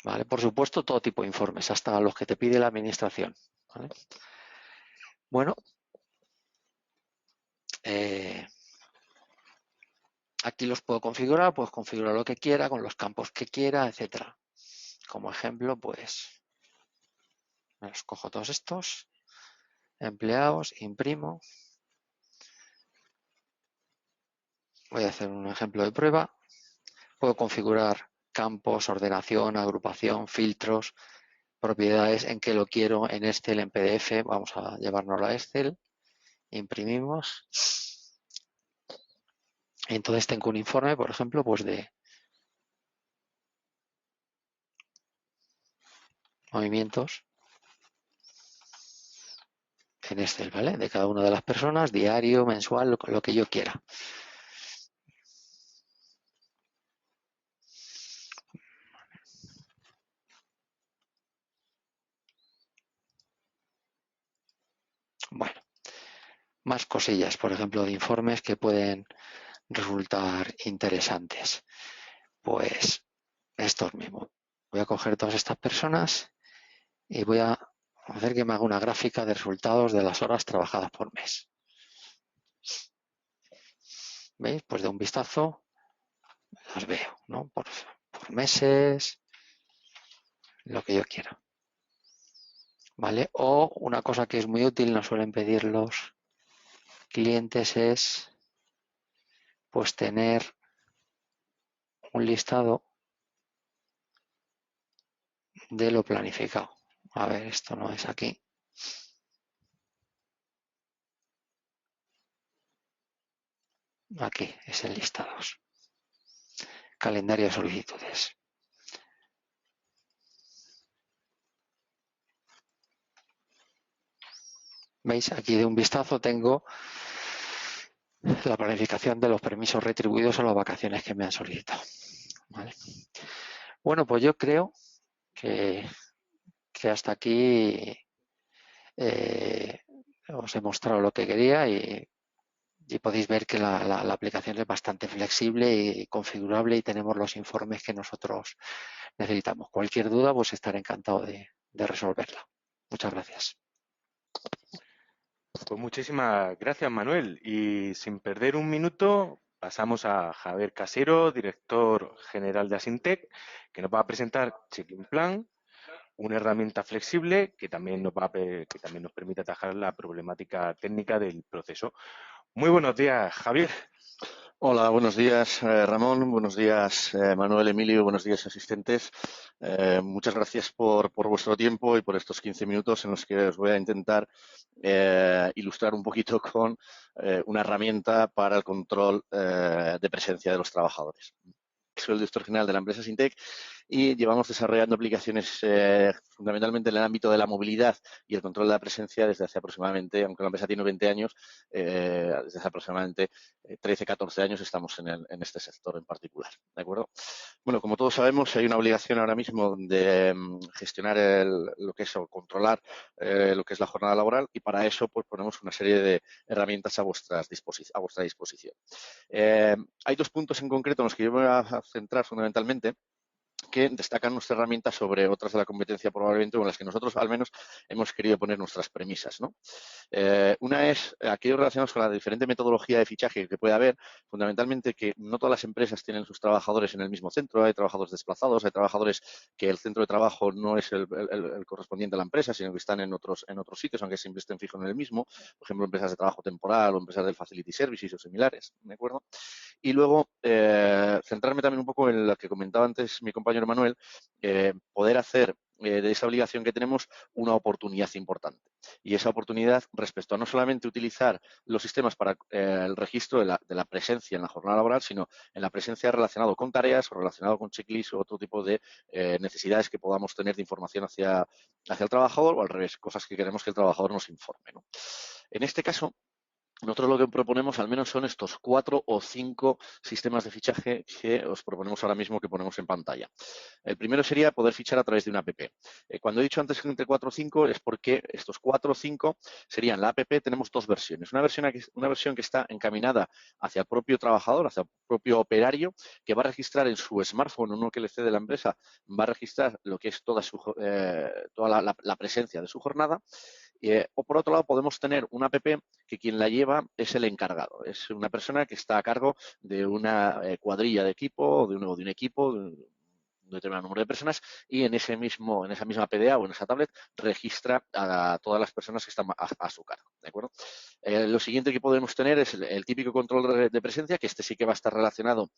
¿Vale? Por supuesto, todo tipo de informes, hasta los que te pide la administración. ¿Vale? Bueno, aquí los puedo configurar, puedo configurar lo que quiera, con los campos que quiera, etcétera. Como ejemplo, pues me los cojo todos estos, empleados, imprimo. Voy a hacer un ejemplo de prueba. Puedo configurar campos, ordenación, agrupación, filtros, propiedades, en qué lo quiero, en Excel, en PDF. Vamos a llevárnoslo a Excel. Imprimimos. Entonces tengo un informe, por ejemplo, pues de movimientos en Excel, ¿vale? De cada una de las personas, diario, mensual, lo que yo quiera. Bueno, más cosillas, por ejemplo, de informes que pueden resultar interesantes. Pues estos mismos. Voy a coger todas estas personas y voy a hacer que me haga una gráfica de resultados de las horas trabajadas por mes. ¿Veis? Pues de un vistazo las veo, ¿no? Por meses, lo que yo quiera. ¿Vale? O una cosa que es muy útil, nos suelen pedir los clientes, es pues tener un listado de lo planificado. A ver, esto no es aquí. Aquí es el listados. Calendario de solicitudes. ¿Veis? Aquí de un vistazo tengo la planificación de los permisos retribuidos o las vacaciones que me han solicitado. ¿Vale? Bueno, pues yo creo que hasta aquí os he mostrado lo que quería y podéis ver que la aplicación es bastante flexible y configurable y tenemos los informes que nosotros necesitamos. Cualquier duda, pues estaré encantado de resolverla. Muchas gracias. Pues muchísimas gracias, Manuel. Y sin perder un minuto, pasamos a Javier Casero, director general de Asintec, que nos va a presentar Checking Plan, una herramienta flexible que también que también nos permite atajar la problemática técnica del proceso. Muy buenos días, Javier. Hola, buenos días Ramón, buenos días Manuel, Emilio, buenos días asistentes. Muchas gracias por vuestro tiempo y por estos 15 minutos en los que os voy a intentar ilustrar un poquito con una herramienta para el control de presencia de los trabajadores. Soy el director general de la empresa Asintec y llevamos desarrollando aplicaciones fundamentalmente en el ámbito de la movilidad y el control de la presencia desde hace aproximadamente, aunque la empresa tiene 20 años, desde hace aproximadamente 13, 14 años estamos en este sector en particular. ¿De acuerdo? Bueno, como todos sabemos, hay una obligación ahora mismo de gestionar lo que es o controlar lo que es la jornada laboral y para eso pues ponemos una serie de herramientas a vuestra disposición. Hay dos puntos en concreto en los que yo me voy a centrar fundamentalmente que destacan nuestra herramienta sobre otras de la competencia probablemente con las que nosotros al menos hemos querido poner nuestras premisas, ¿no? Una es aquellos relacionados con la diferente metodología de fichaje que puede haber, fundamentalmente que no todas las empresas tienen sus trabajadores en el mismo centro, hay trabajadores desplazados, hay trabajadores que el centro de trabajo no es el correspondiente a la empresa, sino que están en otros sitios, aunque siempre estén fijos en el mismo, por ejemplo, empresas de trabajo temporal o empresas del facility services o similares, ¿de acuerdo? Y luego, centrarme también un poco en lo que comentaba antes mi compañero Manuel, poder hacer de esa obligación que tenemos una oportunidad importante. Y esa oportunidad respecto a no solamente utilizar los sistemas para el registro de la presencia en la jornada laboral, sino en la presencia relacionada con tareas o relacionado con checklists o otro tipo de necesidades que podamos tener de información hacia el trabajador o al revés, cosas que queremos que el trabajador nos informe, ¿no? En este caso, nosotros lo que proponemos al menos son estos 4 o 5 sistemas de fichaje que os proponemos ahora mismo que ponemos en pantalla. El primero sería poder fichar a través de una app. Cuando he dicho antes que entre 4 o 5 es porque estos 4 o 5 serían la app, tenemos dos versiones. Una versión que está encaminada hacia el propio trabajador, hacia el propio operario, que va a registrar en su smartphone, uno que le cede la empresa, va a registrar lo que es toda la presencia de su jornada. O por otro lado podemos tener una app que quien la lleva es el encargado, es una persona que está a cargo de una cuadrilla de equipo o de un equipo, de un determinado número de personas y en esa misma PDA o en esa tablet registra a todas las personas que están a su cargo, ¿de acuerdo? Lo siguiente que podemos tener es el típico control de presencia, que este sí que va a estar relacionado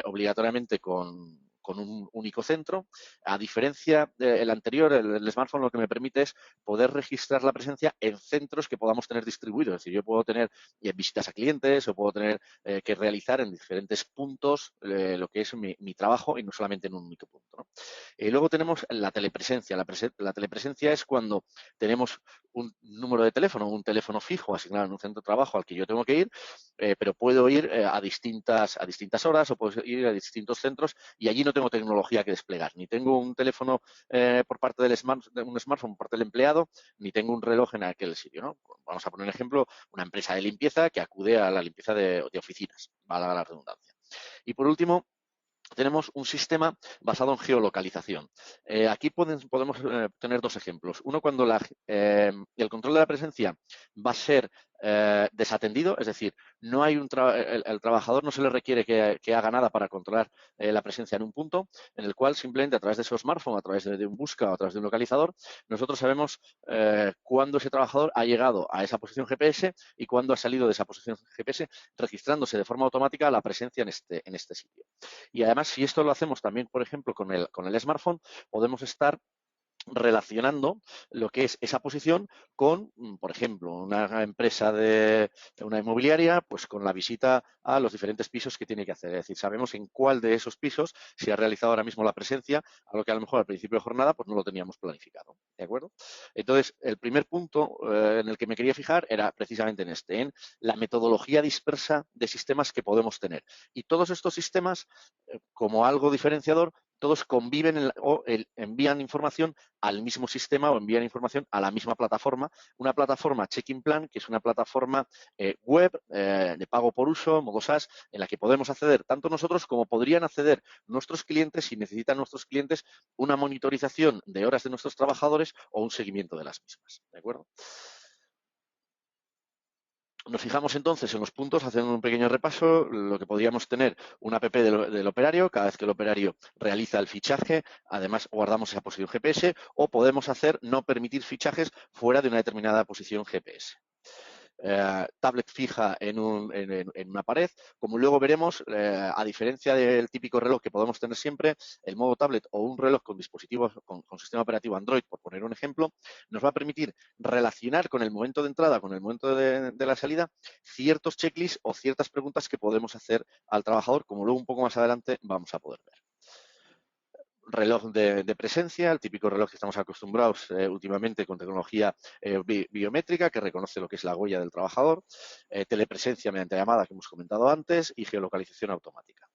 obligatoriamente con un único centro. A diferencia del anterior, el smartphone lo que me permite es poder registrar la presencia en centros que podamos tener distribuidos. Es decir, yo puedo tener visitas a clientes o puedo tener que realizar en diferentes puntos lo que es mi trabajo y no solamente en un único punto, ¿no? Luego tenemos la telepresencia. La telepresencia es cuando tenemos un número de teléfono, un teléfono fijo asignado en un centro de trabajo al que yo tengo que ir, pero puedo ir a distintas horas o puedo ir a distintos centros y allí no tengo tecnología que desplegar. Ni tengo un teléfono por parte de un smartphone por parte del empleado, ni tengo un reloj en aquel sitio, ¿no? Vamos a poner un ejemplo, una empresa de limpieza que acude a la limpieza de oficinas, valga la redundancia. Y por último, tenemos un sistema basado en geolocalización. Aquí podemos tener dos ejemplos. Uno, cuando el control de la presencia va a ser desatendido, es decir, no hay el trabajador no se le requiere que haga nada para controlar la presencia en un punto, en el cual simplemente a través de su smartphone, a través de un busca o a través de un localizador, nosotros sabemos cuándo ese trabajador ha llegado a esa posición GPS y cuándo ha salido de esa posición GPS, registrándose de forma automática la presencia en este sitio. Y además, si esto lo hacemos también, por ejemplo, con el smartphone, podemos estar relacionando lo que es esa posición con, por ejemplo, una empresa de una inmobiliaria, pues con la visita a los diferentes pisos que tiene que hacer. Es decir, sabemos en cuál de esos pisos se ha realizado ahora mismo la presencia, a lo que a lo mejor al principio de jornada pues no lo teníamos planificado. ¿De acuerdo? Entonces, el primer punto en el que me quería fijar era precisamente en la metodología dispersa de sistemas que podemos tener. Y todos estos sistemas, como algo diferenciador, todos conviven o envían información al mismo sistema o envían información a la misma plataforma, una plataforma Checking Plan, que es una plataforma web de pago por uso, modo SaaS, en la que podemos acceder tanto nosotros como podrían acceder nuestros clientes si necesitan nuestros clientes una monitorización de horas de nuestros trabajadores o un seguimiento de las mismas. ¿De acuerdo? Nos fijamos entonces en los puntos, haciendo un pequeño repaso, lo que podríamos tener una app del operario, cada vez que el operario realiza el fichaje, además guardamos esa posición GPS, o podemos hacer no permitir fichajes fuera de una determinada posición GPS. Tablet fija en una pared. Como luego veremos, a diferencia del típico reloj que podemos tener siempre, el modo tablet o un reloj con dispositivos con sistema operativo Android, por poner un ejemplo, nos va a permitir relacionar con el momento de entrada, con el momento de la salida, ciertos checklists o ciertas preguntas que podemos hacer al trabajador, como luego un poco más adelante vamos a poder ver. Reloj de presencia, el típico reloj que estamos acostumbrados últimamente con tecnología biométrica que reconoce lo que es la huella del trabajador, telepresencia mediante llamada que hemos comentado antes y geolocalización automática.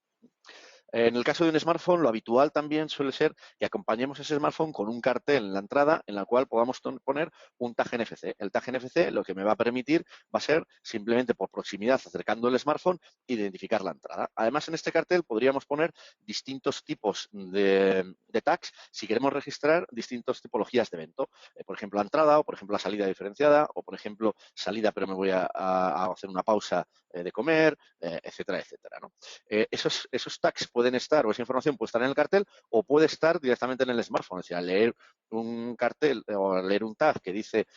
En el caso de un smartphone, lo habitual también suele ser que acompañemos ese smartphone con un cartel en la entrada en la cual podamos poner un tag NFC. El tag NFC lo que me va a permitir va a ser simplemente por proximidad, acercando el smartphone, identificar la entrada. Además, en este cartel podríamos poner distintos tipos de tags si queremos registrar distintas tipologías de evento. Por ejemplo, la entrada o, por ejemplo, la salida diferenciada o, por ejemplo, salida pero me voy a hacer una pausa de comer, etcétera, etcétera, ¿no? Esos tags pueden estar, o esa información puede estar en el cartel o puede estar directamente en el smartphone. Es decir, al leer un cartel o al leer un tag que dice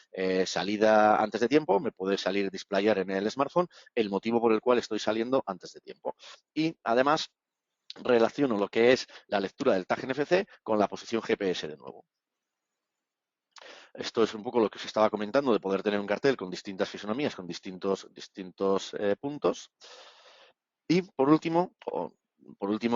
salida antes de tiempo, me puede salir displayar en el smartphone el motivo por el cual estoy saliendo antes de tiempo. Y además relaciono lo que es la lectura del tag NFC con la posición GPS de nuevo. Esto es un poco lo que os estaba comentando de poder tener un cartel con distintas fisonomías, con distintos puntos. Y por último,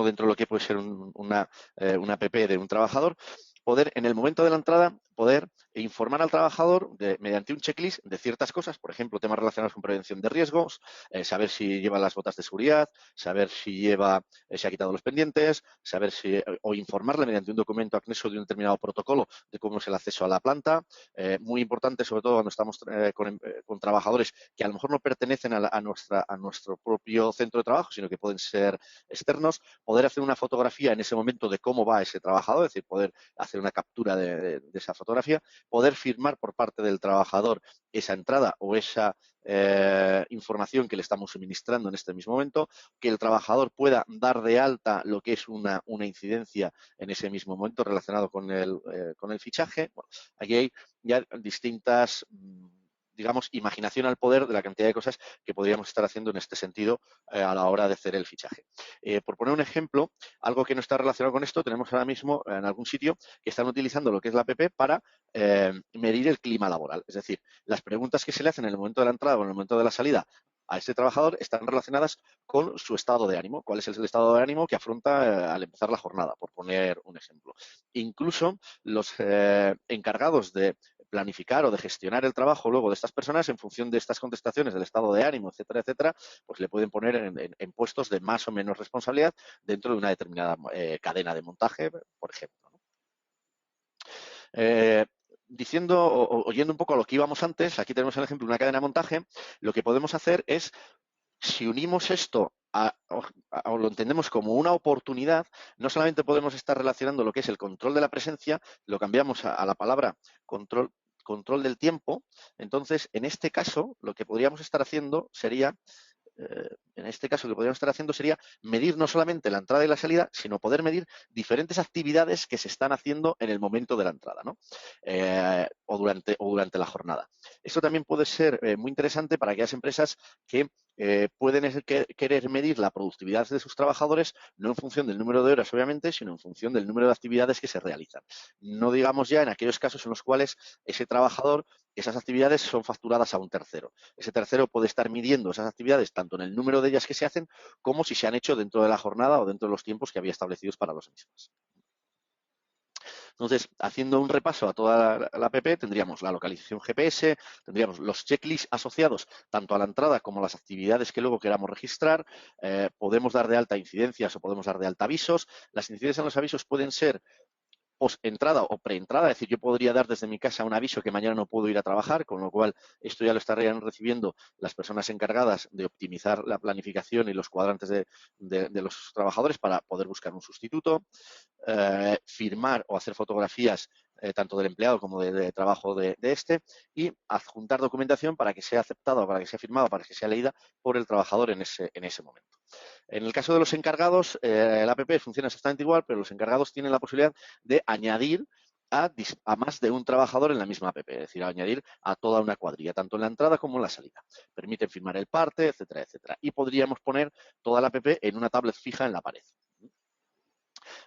dentro de lo que puede ser una app de un trabajador, poder en el momento de la entrada poder informar al trabajador mediante un checklist de ciertas cosas, por ejemplo, temas relacionados con prevención de riesgos, saber si lleva las botas de seguridad, saber si se ha quitado los pendientes, saber si o informarle mediante un documento acceso de un determinado protocolo de cómo es el acceso a la planta. Muy importante, sobre todo cuando estamos con trabajadores que a lo mejor no pertenecen a nuestro propio centro de trabajo, sino que pueden ser externos, poder hacer una fotografía en ese momento de cómo va ese trabajador, es decir, poder hacer una captura de esa fotografía, poder firmar por parte del trabajador esa entrada o esa información que le estamos suministrando en este mismo momento, que el trabajador pueda dar de alta lo que es una incidencia en ese mismo momento relacionado con el fichaje. Bueno, aquí hay ya distintas, digamos, imaginación al poder de la cantidad de cosas que podríamos estar haciendo en este sentido a la hora de hacer el fichaje. Por poner un ejemplo, algo que no está relacionado con esto, tenemos ahora mismo en algún sitio que están utilizando lo que es la app para medir el clima laboral. Es decir, las preguntas que se le hacen en el momento de la entrada o en el momento de la salida a este trabajador están relacionadas con su estado de ánimo. ¿Cuál es el estado de ánimo que afronta al empezar la jornada? Por poner un ejemplo. Incluso los encargados de planificar o de gestionar el trabajo luego de estas personas en función de estas contestaciones del estado de ánimo, etcétera, etcétera, pues le pueden poner en puestos de más o menos responsabilidad dentro de una determinada cadena de montaje, por ejemplo, ¿no? Oyendo un poco a lo que íbamos antes, aquí tenemos el ejemplo de una cadena de montaje, lo que podemos hacer es, si unimos esto o lo entendemos como una oportunidad, no solamente podemos estar relacionando lo que es el control de la presencia, lo cambiamos a la palabra control del tiempo. Entonces, en este caso, lo que podríamos estar haciendo sería en este caso, lo que podríamos estar haciendo sería medir no solamente la entrada y la salida, sino poder medir diferentes actividades que se están haciendo en el momento de la entrada, ¿no? O durante la jornada. Esto también puede ser muy interesante para aquellas empresas que pueden querer medir la productividad de sus trabajadores no en función del número de horas, obviamente, sino en función del número de actividades que se realizan. No digamos ya en aquellos casos en los cuales ese trabajador, esas actividades son facturadas a un tercero. Ese tercero puede estar midiendo esas actividades tanto en el número de ellas que se hacen como si se han hecho dentro de la jornada o dentro de los tiempos que había establecidos para los mismos. Entonces, haciendo un repaso a toda la app, tendríamos la localización GPS, tendríamos los checklists asociados tanto a la entrada como a las actividades que luego queramos registrar, podemos dar de alta incidencias o podemos dar de alta avisos. Las incidencias en los avisos pueden ser post-entrada o pre-entrada, es decir, yo podría dar desde mi casa un aviso que mañana no puedo ir a trabajar, con lo cual esto ya lo estarían recibiendo las personas encargadas de optimizar la planificación y los cuadrantes de los trabajadores para poder buscar un sustituto, firmar o hacer fotografías tanto del empleado como de trabajo de este y adjuntar documentación para que sea aceptada, para que sea firmada, para que sea leída por el trabajador en ese momento. En el caso de los encargados, el app funciona exactamente igual, pero los encargados tienen la posibilidad de añadir a más de un trabajador en la misma app, es decir, añadir a toda una cuadrilla, tanto en la entrada como en la salida. Permiten firmar el parte, etcétera, etcétera. Y podríamos poner toda la app en una tablet fija en la pared.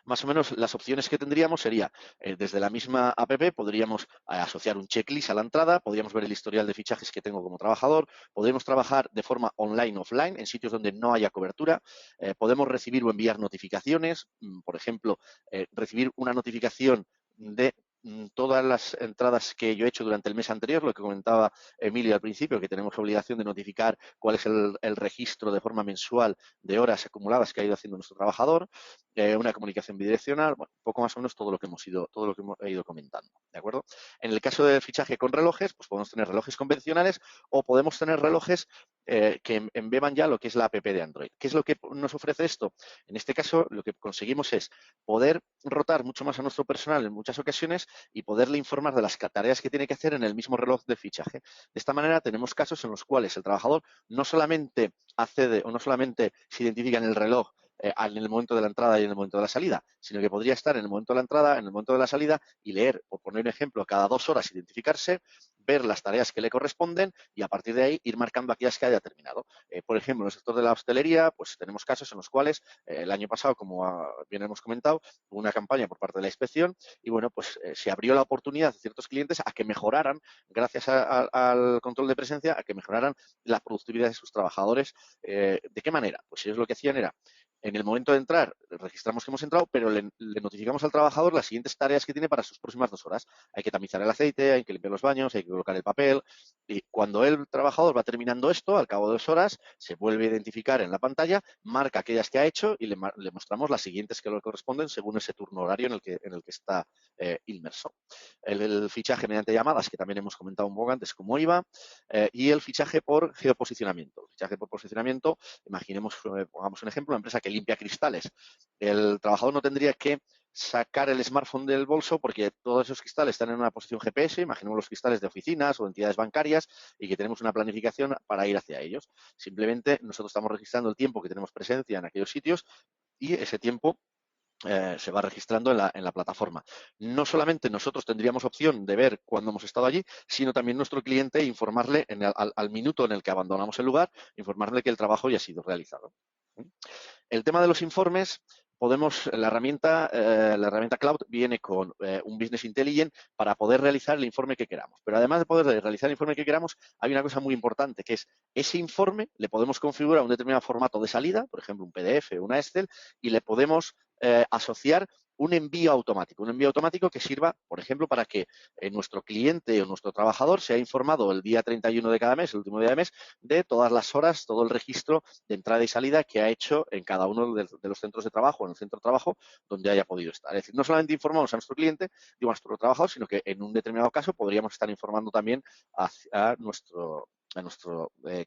Más o menos las opciones que tendríamos sería, desde la misma app podríamos asociar un checklist a la entrada, podríamos ver el historial de fichajes que tengo como trabajador, podemos trabajar de forma online o offline en sitios donde no haya cobertura, podemos recibir o enviar notificaciones, por ejemplo, recibir una notificación de todas las entradas que yo he hecho durante el mes anterior, lo que comentaba Emilio al principio, que tenemos obligación de notificar cuál es el registro de forma mensual de horas acumuladas que ha ido haciendo nuestro trabajador, una comunicación bidireccional, bueno, un poco más o menos todo lo que hemos ido comentando, ¿de acuerdo? En el caso del fichaje con relojes, pues podemos tener relojes convencionales o podemos tener relojes que embeban ya lo que es la app de Android. ¿Qué es lo que nos ofrece esto? En este caso, lo que conseguimos es poder rotar mucho más a nuestro personal en muchas ocasiones y poderle informar de las tareas que tiene que hacer en el mismo reloj de fichaje. De esta manera tenemos casos en los cuales el trabajador no solamente accede o no solamente se identifica en el reloj en el momento de la entrada y en el momento de la salida, sino que podría estar en el momento de la entrada, en el momento de la salida y leer, por poner un ejemplo, cada 2 horas identificarse, ver las tareas que le corresponden y a partir de ahí ir marcando aquellas que haya terminado. Por ejemplo, en el sector de la hostelería, pues tenemos casos en los cuales el año pasado, como bien hemos comentado, hubo una campaña por parte de la inspección y bueno, pues se abrió la oportunidad de ciertos clientes a que mejoraran, gracias al control de presencia, a que mejoraran la productividad de sus trabajadores. ¿De qué manera? Pues ellos lo que hacían era, en el momento de entrar, registramos que hemos entrado, pero le notificamos al trabajador las siguientes tareas que tiene para sus próximas 2 horas. Hay que tamizar el aceite, hay que limpiar los baños, hay que colocar el papel. Y cuando el trabajador va terminando esto, al cabo de 2 horas, se vuelve a identificar en la pantalla, marca aquellas que ha hecho y le mostramos las siguientes que le corresponden según ese turno horario en el que está inmerso. El fichaje mediante llamadas, que también hemos comentado un poco antes cómo iba, y el fichaje por geoposicionamiento. El fichaje por posicionamiento, imaginemos, pongamos un ejemplo, una empresa que limpia cristales. El trabajador no tendría que sacar el smartphone del bolso porque todos esos cristales están en una posición GPS, imaginemos los cristales de oficinas o entidades bancarias y que tenemos una planificación para ir hacia ellos. Simplemente nosotros estamos registrando el tiempo que tenemos presencia en aquellos sitios y ese tiempo se va registrando en la plataforma. No solamente nosotros tendríamos opción de ver cuándo hemos estado allí, sino también nuestro cliente informarle al minuto en el que abandonamos el lugar, informarle que el trabajo ya ha sido realizado. El tema de los informes, la herramienta Cloud viene con un Business Intelligence para poder realizar el informe que queramos. Pero además de poder realizar el informe que queramos, hay una cosa muy importante, que es ese informe le podemos configurar un determinado formato de salida, por ejemplo, un PDF o una Excel, y le podemos asociar un envío automático que sirva, por ejemplo, para que nuestro cliente o nuestro trabajador sea informado el día 31 de cada mes, el último día de mes, de todas las horas, todo el registro de entrada y salida que ha hecho en cada uno de los centros de trabajo, en el centro de trabajo, donde haya podido estar. Es decir, no solamente informamos a nuestro cliente, digo, a nuestro trabajador, sino que en un determinado caso podríamos estar informando también a nuestro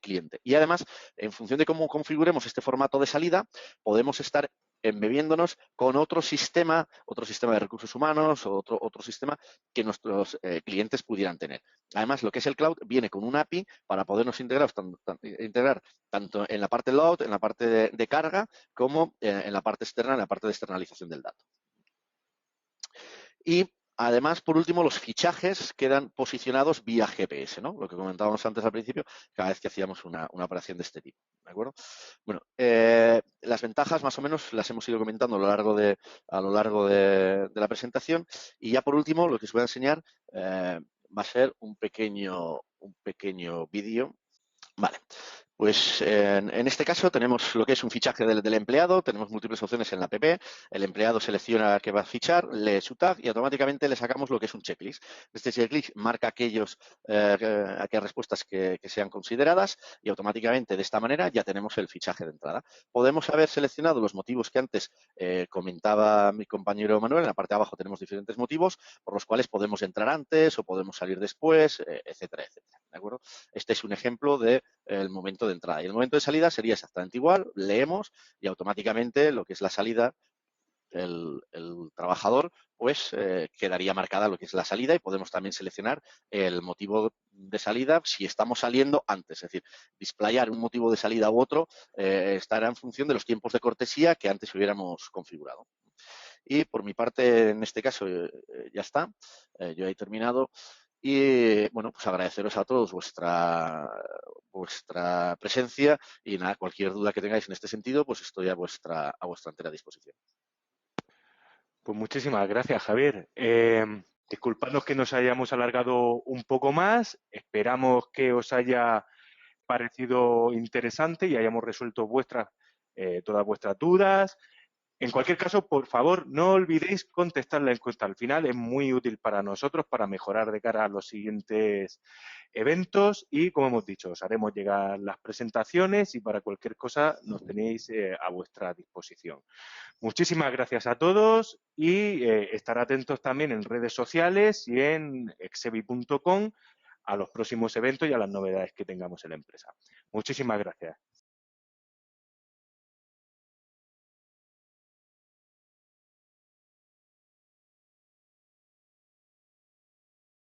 cliente. Y además, en función de cómo configuremos este formato de salida, podemos estar embebiéndonos con otro sistema de recursos humanos o otro sistema que nuestros clientes pudieran tener. Además, lo que es el cloud viene con un API para podernos integrar tanto en la parte load, en la parte de carga, como en la parte externa, en la parte de externalización del dato. Y además, por último, los fichajes quedan posicionados vía GPS, ¿no? Lo que comentábamos antes al principio, cada vez que hacíamos una operación de este tipo, ¿de acuerdo? Bueno, las ventajas más o menos las hemos ido comentando a lo largo de la presentación, y ya por último, lo que os voy a enseñar va a ser un pequeño vídeo. Vale. Pues en este caso tenemos lo que es un fichaje del empleado, tenemos múltiples opciones en la app, el empleado selecciona qué va a fichar, lee su tag y automáticamente le sacamos lo que es un checklist. Este checklist marca aquellas respuestas que sean consideradas y automáticamente de esta manera ya tenemos el fichaje de entrada. Podemos haber seleccionado los motivos que antes comentaba mi compañero Manuel. En la parte de abajo tenemos diferentes motivos por los cuales podemos entrar antes o podemos salir después, etcétera, etcétera. ¿De acuerdo? Este es un ejemplo del momento de entrada. Y el momento de salida sería exactamente igual. Leemos y automáticamente lo que es la salida, el trabajador, pues quedaría marcada lo que es la salida y podemos también seleccionar el motivo de salida si estamos saliendo antes. Es decir, displayar un motivo de salida u otro estará en función de los tiempos de cortesía que antes hubiéramos configurado. Y por mi parte, en este caso, ya está. Yo he terminado. Y bueno, pues agradeceros a todos vuestra presencia y nada, cualquier duda que tengáis en este sentido, pues estoy a vuestra entera disposición. Pues muchísimas gracias, Javier. Disculpadnos que nos hayamos alargado un poco más. Esperamos que os haya parecido interesante y hayamos resuelto todas vuestras dudas. En cualquier caso, por favor, no olvidéis contestar la encuesta al final. Es muy útil para nosotros para mejorar de cara a los siguientes eventos y, como hemos dicho, os haremos llegar las presentaciones y para cualquier cosa nos tenéis a vuestra disposición. Muchísimas gracias a todos y estar atentos también en redes sociales y en exebi.com a los próximos eventos y a las novedades que tengamos en la empresa. Muchísimas gracias.